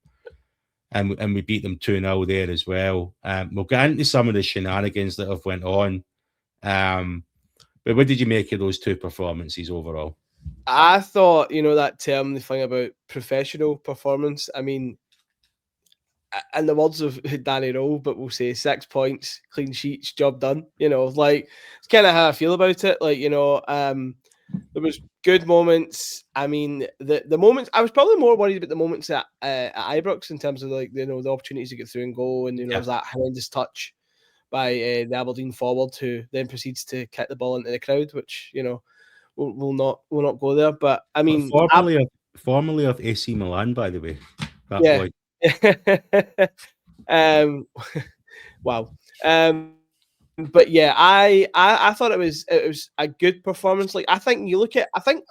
we beat them 2-0 there as well. We'll get into some of the shenanigans that have went on. But what did you make of those 2 performances overall? I thought, that term, the thing about professional performance, I mean, in the words of Danny Rohl, but we'll say 6 points, clean sheets, job done. It's kind of how I feel about it. There was good moments. I mean, the moments, I was probably more worried about the moments at Ibrox in terms of the opportunities to get through and go, and there was that horrendous touch by the Aberdeen forward, who then proceeds to kick the ball into the crowd, which we'll not go there. But I mean, formerly of AC Milan, by the way. Boy. Wow. But yeah, I thought it was a good performance. I think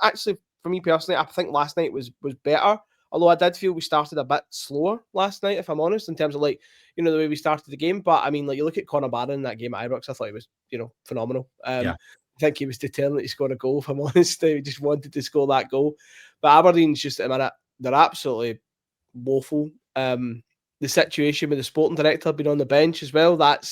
actually, for me personally, I think last night was better. Although I did feel we started a bit slower last night, if I'm honest, in terms of the way we started the game. But I mean, you look at Conor Barron in that game at Ibrox, I thought he was phenomenal. I think he was determined to score a goal, if I'm honest. He just wanted to score that goal. But Aberdeen's just at the minute, they're absolutely woeful. The situation with the sporting director being on the bench as well, that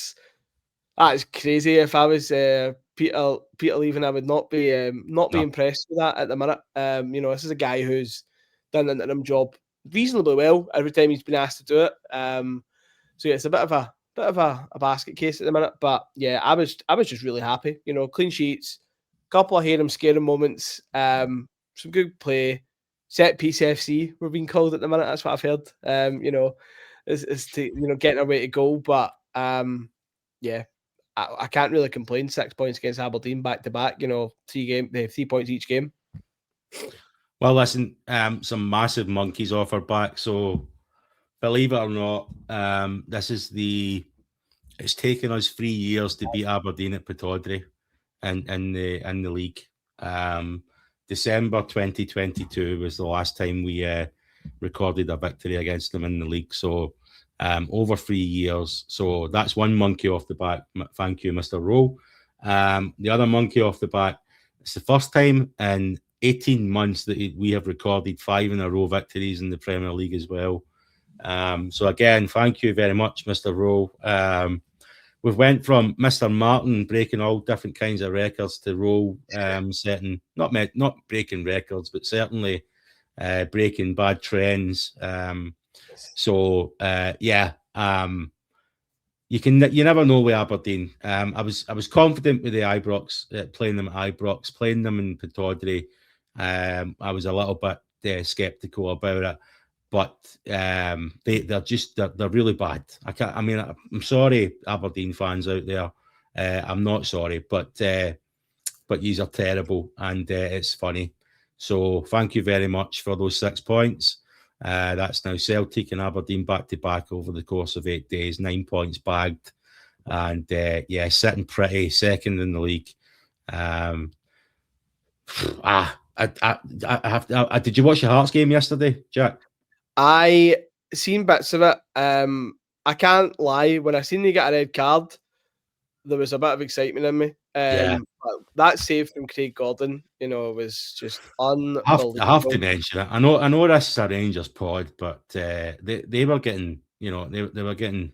is crazy. If I was Peter leaving, I would not be impressed with that at the minute. This is a guy who's done an interim job reasonably well every time he's been asked to do it. So yeah, it's a bit of a basket case at the minute. But yeah, I was just really happy. Clean sheets, couple of harem scaring moments, some good play. Set piece FC, we're being called at the minute. That's what I've heard. Is to getting our way to goal. But yeah, I can't really complain. 6 points against Aberdeen back to back. 3 points each game. Well, listen, some massive monkeys off our back. So believe it or not, it's taken us 3 years to beat Aberdeen at Pittodrie in the league. December 2022 was the last time we recorded a victory against them in the league. So over 3 years. So that's one monkey off the back. Thank you, Mr. Rohl. The other monkey off the back, it's the first time in 18 months that we have recorded 5 in a row victories in the Premier League as well. So again, thank you very much, Mr. Rohl. We've went from Mr. Martin breaking all different kinds of records to Rohl setting, not breaking records, but certainly breaking bad trends. You never know with Aberdeen. I was confident with the Ibrox, playing them at Ibrox, playing them in Pittodrie. I was a little bit skeptical about it. But they're really bad. I'm sorry, Aberdeen fans out there. I'm not sorry, but yous are terrible, and it's funny. So thank you very much for those 6 points. That's now Celtic and Aberdeen back to back over the course of 8 days. 9 points bagged, and sitting pretty second in the league. Did you watch the Hearts game yesterday, Jack? I seen bits of it. I can't lie. When I seen they get a red card, there was a bit of excitement in me. That save from Craig Gordon, was just unbelievable. I have to mention it. I know this is a Rangers pod, but they were getting, they were getting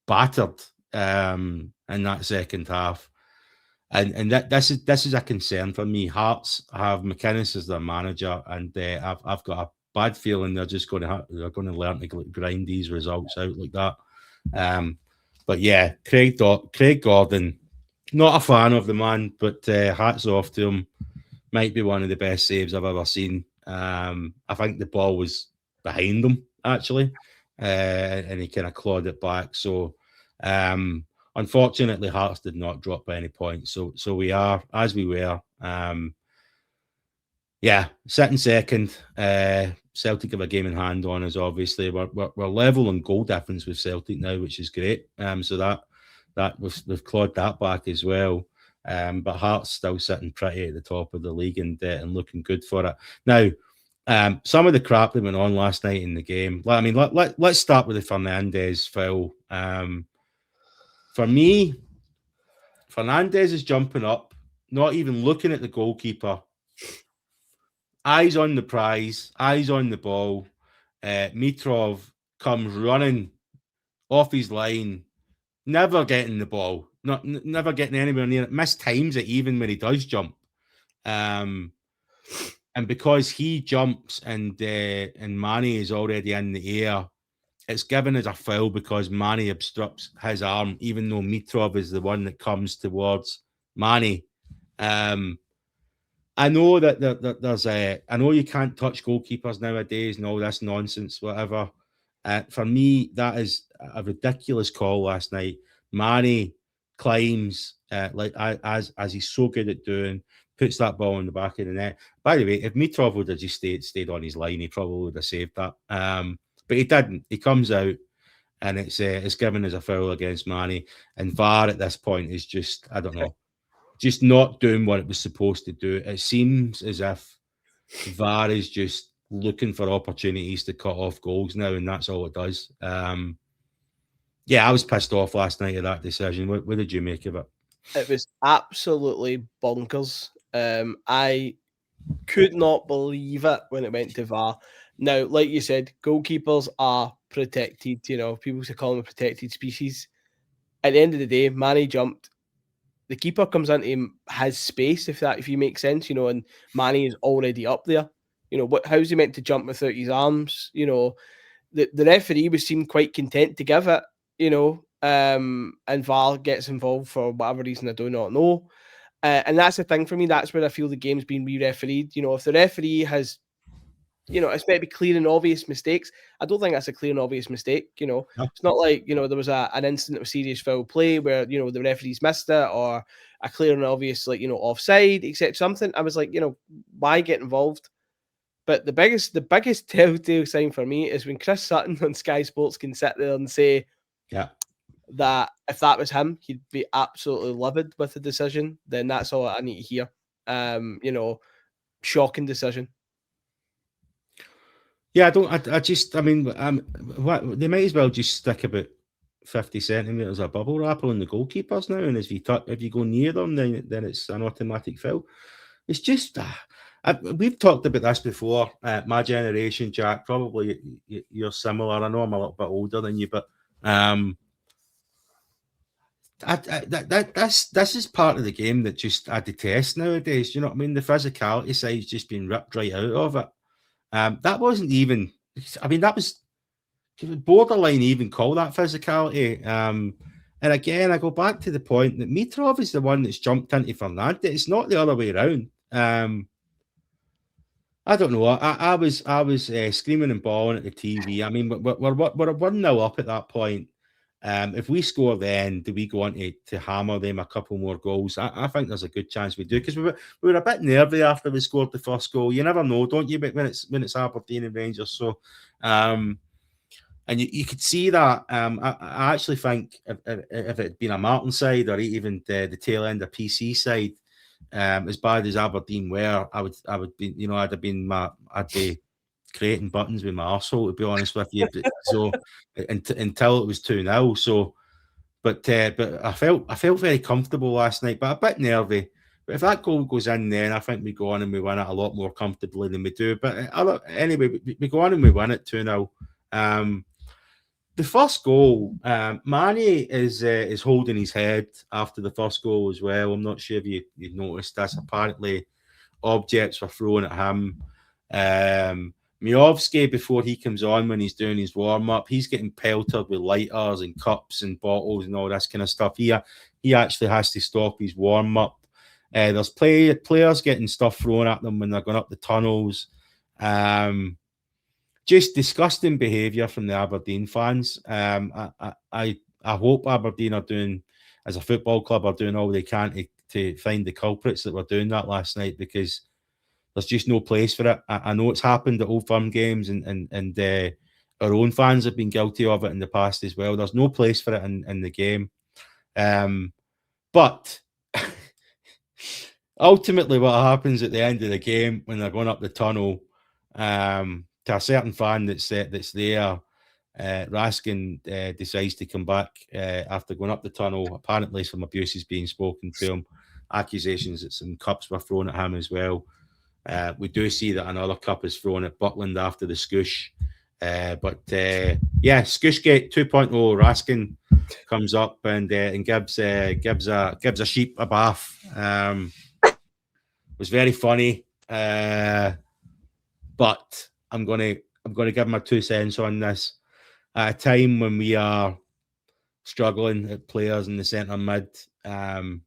battered in that second half. And this is a concern for me. Hearts have McInnes as their manager, and I've got a bad feeling they're just going to learn to grind these results out like that. But yeah, Craig Gordon, not a fan of the man, but hats off to him. Might be one of the best saves I've ever seen. I think the ball was behind him actually, and he kind of clawed it back. So. Unfortunately, Hearts did not drop by any points, so we are as we were. Sitting second. Celtic have a game in hand on us. Obviously, we're level in goal difference with Celtic now, which is great. So that we've clawed that back as well. But Hearts still sitting pretty at the top of the league and looking good for it now. Some of the crap that went on last night in the game. I mean, let's start with the Fernandes foul. For me, Fernandes is jumping up, not even looking at the goalkeeper. Eyes on the prize, eyes on the ball. Mitrov comes running off his line, never getting the ball, never getting anywhere near it. Mistimes it even when he does jump. And because he jumps and Manny is already in the air, it's given as a foul because Manny obstructs his arm, even though Mitrov is the one that comes towards Manny. I know that there's I know you can't touch goalkeepers nowadays and all this nonsense, whatever. For me, that is a ridiculous call last night. Manny climbs as he's so good at doing, puts that ball in the back of the net. By the way, if Mitrov would have just stayed on his line, he probably would have saved that. But he didn't. He comes out, and it's given as a foul against Manny. And VAR at this point is just, I don't know, just not doing what it was supposed to do. It seems as if VAR is just looking for opportunities to cut off goals now, and that's all it does. I was pissed off last night at that decision. What did you make of it? It was absolutely bonkers. I could not believe it when it went to VAR. Now, like you said, goalkeepers are protected. People to call them a protected species. At the end of the day, Manny jumped. The keeper comes into his space, if you make sense, and Manny is already up there. How's he meant to jump without his arms? The referee seemed quite content to give it, and VAR gets involved for whatever reason I do not know. And that's the thing for me. That's where I feel the game's been re-refereed. If the referee has, it's meant to be clear and obvious mistakes. I don't think that's a clear and obvious mistake. No. It's not like, there was an incident of serious foul play where, the referees missed it, or a clear and obvious, offside, except something. I was like, why get involved? But the biggest telltale sign for me is when Chris Sutton on Sky Sports can sit there and say, that if that was him, he'd be absolutely livid with the decision. Then that's all I need to hear. Shocking decision. Yeah, they might as well just stick about 50 centimetres of bubble wrap on the goalkeepers now, and if you go near them, then it's an automatic foul. It's just, we've talked about this before. My generation, Jack, probably you're similar. I know I'm a little bit older than you, but this is part of the game that just I detest nowadays. You know what I mean? The physicality side's just been ripped right out of it. That wasn't even. That was borderline. Even call that physicality. And again, I go back to the point that Mitrov is the one that's jumped into Fernandes. It's not the other way around. I don't know. I was screaming and bawling at the TV. I mean, we're 1-0 up at that point. If we score, then do we go on to hammer them a couple more goals? I think there's a good chance we do, because we were a bit nervy after we scored the first goal. You never know, don't you? But when it's Aberdeen and Rangers, so and you could see that. I actually think if it had been a Martin side, or even the tail end of PC side, as bad as Aberdeen were, I would be, I'd be creating buttons with my arsehole, to be honest with you. So until it was 2-0. So, but I felt very comfortable last night, but a bit nervy. But if that goal goes in, then I think we go on and we win it a lot more comfortably than we do. But anyway, we go on and we win it 2-0. the first goal, Manny is holding his head after the first goal as well. I'm not sure if you noticed this. Apparently, objects were thrown at him. Miovski, before he comes on, when he's doing his warm-up, he's getting pelted with lighters and cups and bottles and all this kind of stuff. He actually has to stop his warm-up. There's players getting stuff thrown at them when they're going up the tunnels. Just disgusting behaviour from the Aberdeen fans. I hope Aberdeen are doing, as a football club, are doing all they can to find the culprits that were doing that last night, because there's just no place for it. I know it's happened at Old Firm games, and our own fans have been guilty of it in the past as well. There's no place for it in the game. But ultimately, what happens at the end of the game when they're going up the tunnel, to a certain fan that's there, Raskin decides to come back after going up the tunnel. Apparently, some abuse is being spoken to him. Accusations that some cups were thrown at him as well. We do see that another cup is thrown at Butland after the Skoosh. Skooshgate 2.0. Raskin comes up and gives a sheep a bath. Was very funny, but I'm gonna give my 2 cents on this. At a time when we are struggling at players in the centre mid, I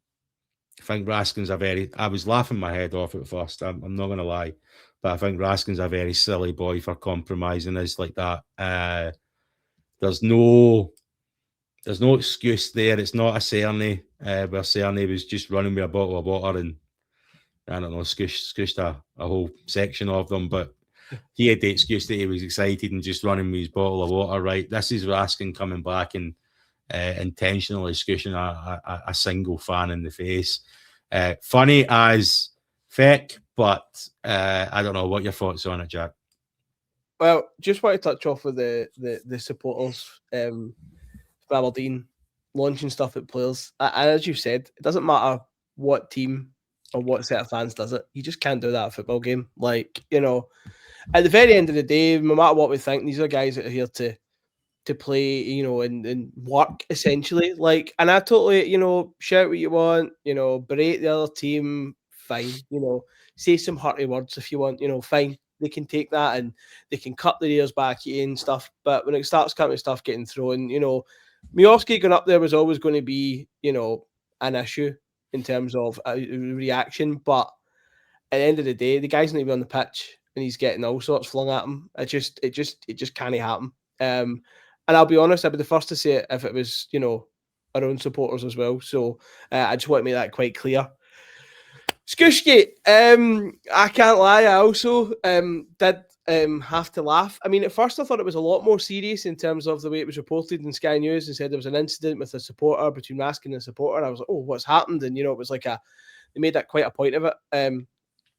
think Raskin's I was laughing my head off at first. I'm not going to lie, but I think Raskin's a very silly boy for compromising us like that. There's no excuse there. It's not a Cerny where Cerny was just running with a bottle of water and, I don't know, scooshed a whole section of them, but he had the excuse that he was excited and just running with his bottle of water, right? This is Raskin coming back and intentionally scooshing a single fan in the face. Funny as feck, but I don't know what your thoughts on it, Jack. Well, just want to touch off with the supporters from Aberdeen launching stuff at players. And as you said, it doesn't matter what team or what set of fans does it. You just can't do that at a football game. Like, you know, at the very end of the day, no matter what we think, these are guys that are here to play, you know, and work essentially. Like, and I totally, you know, shout what you want, you know, berate the other team, fine, you know, say some hearty words if you want, you know, fine. They can take that and they can cut their ears back at you and stuff. But when it starts coming to stuff getting thrown, you know, Miovski going up there was always going to be, you know, an issue in terms of a reaction. But at the end of the day, the guy's not even on the pitch and he's getting all sorts flung at him. It just can't happen. And I'll be honest, I'd be the first to say it if it was, you know, our own supporters as well. So I just want to make that quite clear. Skooshgate, I can't lie, I also did have to laugh. I mean, at first I thought it was a lot more serious in terms of the way it was reported in Sky News and said there was an incident with a supporter between Raskin and a supporter. I was like, oh, what's happened? And, you know, it was like they made that quite a point of it.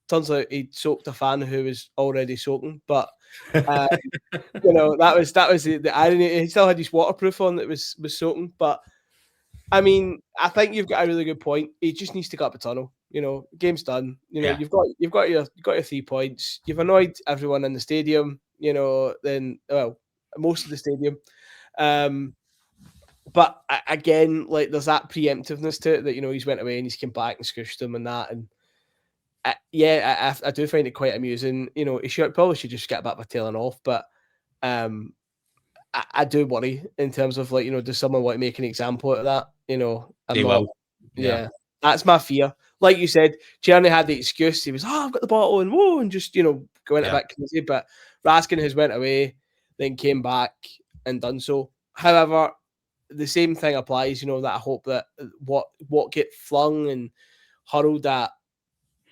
Turns out he'd soaked a fan who was already soaking, but you know, that was the irony. He still had his waterproof on that was soaking. But I mean, I think you've got a really good point. He just needs to get up the tunnel. You know, game's done. You know, you've got your 3 points. You've annoyed everyone in the stadium. You know, most of the stadium. But again, like there's that preemptiveness to it that, you know, he's went away and he's come back and scooshed them and that. And I do find it quite amusing. You know, he probably should just get a bit of a tailing off, but I do worry in terms of, like, you know, does someone want to make an example out of that? You know, yeah, that's my fear. Like you said, Chuani had the excuse. He was, I've got the bottle and whoa, and just, you know, going a bit crazy. But Raskin has went away, then came back and done so. However, the same thing applies, you know, that I hope that what get flung and hurled at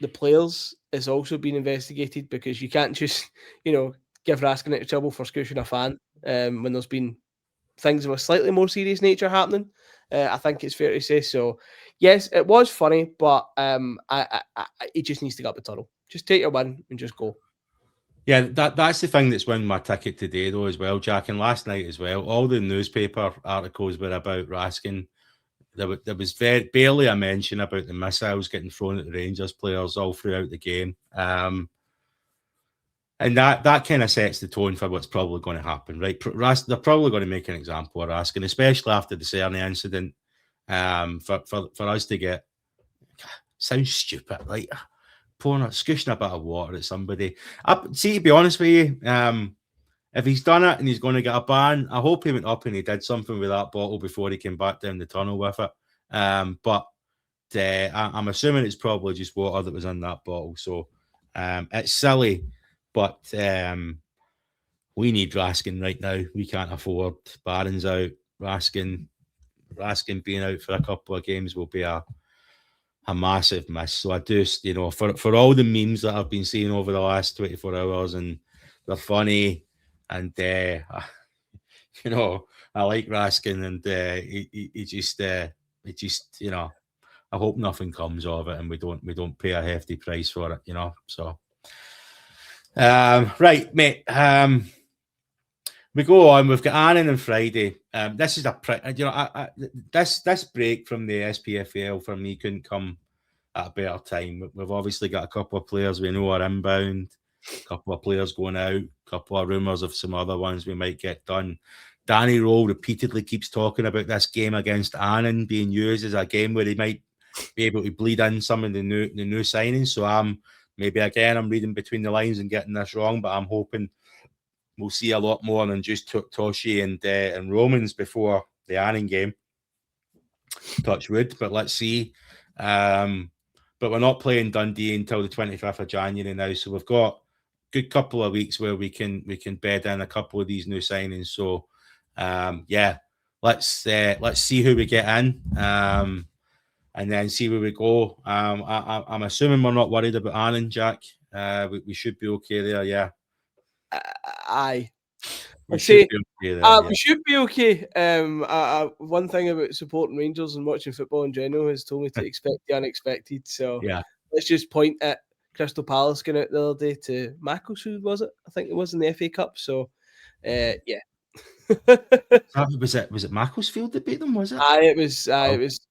the players is also being investigated, because you can't just, you know, give Raskin into trouble for scooshing a fan when there's been things of a slightly more serious nature happening. I think it's fair to say. So, yes, it was funny, but he just needs to get up the tunnel. Just take your win and just go. Yeah, that's the thing that's won my ticket today, though, as well, Jack, and last night as well. All the newspaper articles were about Raskin. There was barely a mention about the missiles getting thrown at the Rangers players all throughout the game. And that kind of sets the tone for what's probably going to happen, right? They're probably going to make an example of Raskin, especially after the Cerny incident. For us to get, sounds stupid, like scooshing a bit of water at somebody. See, to be honest with you, if he's done it and he's going to get a ban, I hope he went up and he did something with that bottle before he came back down the tunnel with it. But I'm assuming it's probably just water that was in that bottle. So it's silly, but we need Raskin right now. We can't afford Barron's out. Raskin being out for a couple of games will be a massive miss. So I do, for all the memes that I've been seeing over the last 24 hours, and they're funny, and I like Raskin, and he just I hope nothing comes of it, and we don't pay a hefty price for it, So, right, mate. We go on. We've got Annan on Friday. This is this break from the SPFL for me couldn't come at a better time. We've obviously got a couple of players we know are inbound, a couple of players going out, a couple of rumours of some other ones we might get done. Danny Rohl repeatedly keeps talking about this game against Annan being used as a game where he might be able to bleed in some of the new signings. So I'm reading between the lines and getting this wrong, but I'm hoping we'll see a lot more than just Toshi and Romans before the Annan game. Touch wood, but let's see. But we're not playing Dundee until the 25th of January now, so we've got a good couple of weeks where we can bed in a couple of these new signings. So let's see who we get in, and then see where we go. I'm assuming we're not worried about Annan, Jack. We should be okay there, yeah. Aye. We should be okay. One thing about supporting Rangers and watching football in general has told me to expect the unexpected. So yeah, let's just point at Crystal Palace going out the other day to Macclesfield, was it? I think it was in the FA Cup. So, yeah. was it Macclesfield that beat them? Was it? It was. It was.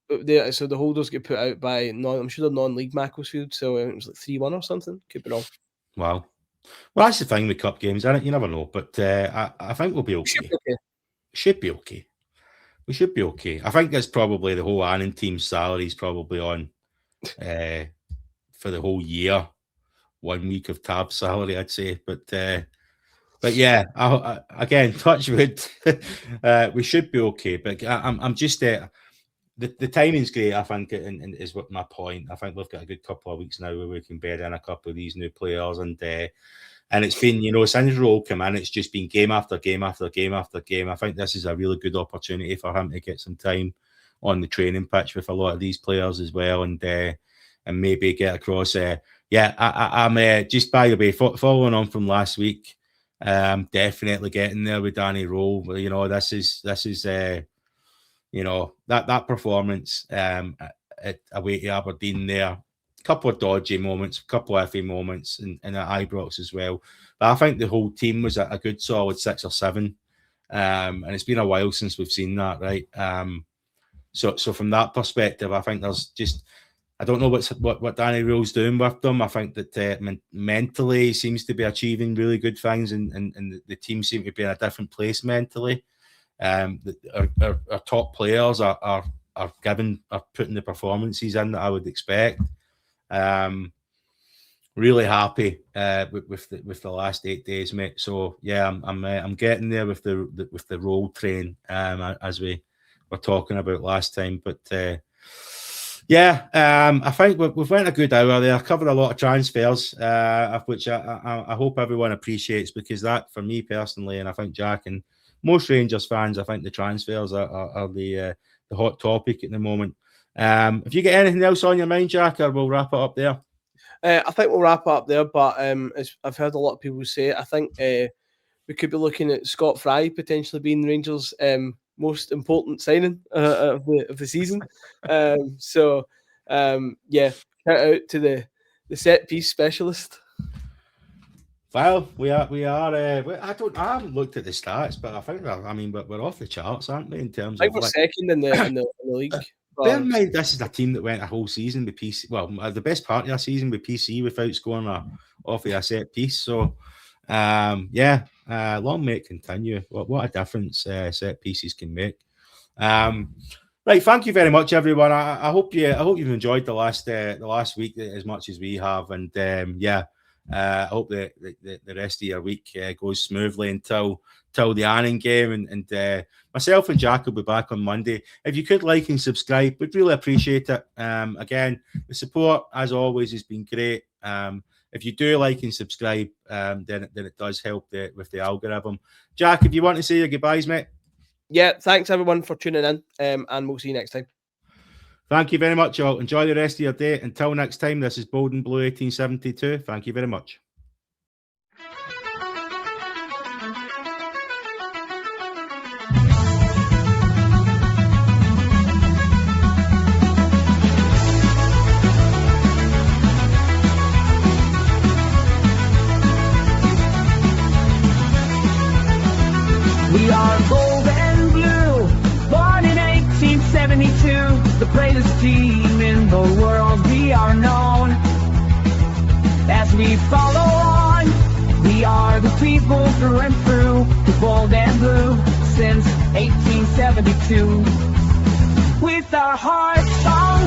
So the holders get put out by I'm sure they're non-league Macclesfield. So it was like 3-1 or something. Could be wrong. Wow. Well, that's the thing with cup games, isn't it? You never know. But I think we'll be okay. Should be okay. We should be okay. I think that's probably the whole Annan team's salary is probably on for the whole year. 1 week of tab salary, I'd say. But yeah, again, touch wood. We should be okay. But I'm just the timing's great, I think, and is what my point. I think we've got a good couple of weeks now where we can bed in a couple of these new players, and it's been, since Rohl came in, it's just been game after game after game after game. I think this is a really good opportunity for him to get some time on the training pitch with a lot of these players as well, and maybe get across. I'm just, by the way, following on from last week, definitely getting there with Danny Rohl. This is that performance away to Aberdeen there, a couple of dodgy moments, a couple of iffy moments, and at Ibrox as well. But I think the whole team was a good solid 6 or 7, and it's been a while since we've seen that, right? So from that perspective, I think there's just, I don't know what Danny Rohl's doing with them. I think that mentally he seems to be achieving really good things, and the team seem to be in a different place mentally. Our top players are putting the performances in that I would expect. Really happy with the last 8 days, mate. So yeah, I'm getting there with the Rohl train, as we were talking about last time. But I think we've went a good hour there. Covered a lot of transfers, of which I hope everyone appreciates, because that, for me personally, and I think Jack and most Rangers fans, I think the transfers are the hot topic at the moment. If you get anything else on your mind, Jack, or we'll wrap it up there. I think we'll wrap it up there, but as I've heard a lot of people say, I think we could be looking at Scott Fry potentially being Rangers' most important signing of the season. Shout out to the set piece specialist. Well, we are. I haven't looked at the stats, but I think we're off the charts, aren't we? In terms of, we're second in the league. Bear in mind, this is a team that went a whole season with PC. Well, the best part of our season with PC without scoring off of a set piece. So, long may it continue. What a difference set pieces can make. Right, thank you very much, everyone. I hope you've enjoyed the last week as much as we have, and I hope the rest of your week goes smoothly until the Annan game, and myself and Jack will be back on Monday. If you could like and subscribe, we'd really appreciate it. Again, the support as always has been great. If you do like and subscribe, then it does help with the algorithm. Jack, if you want to say your goodbyes, mate. Yeah, thanks everyone for tuning in, and we'll see you next time. Thank you very much, all. Enjoy the rest of your day. Until next time, this is Bolden Blue 1872. Thank you very much. We are gold and blue, born in 1872, the greatest team in the world. We are known as we follow on. We are the people through and through, the gold and blue since 1872. With our hearts on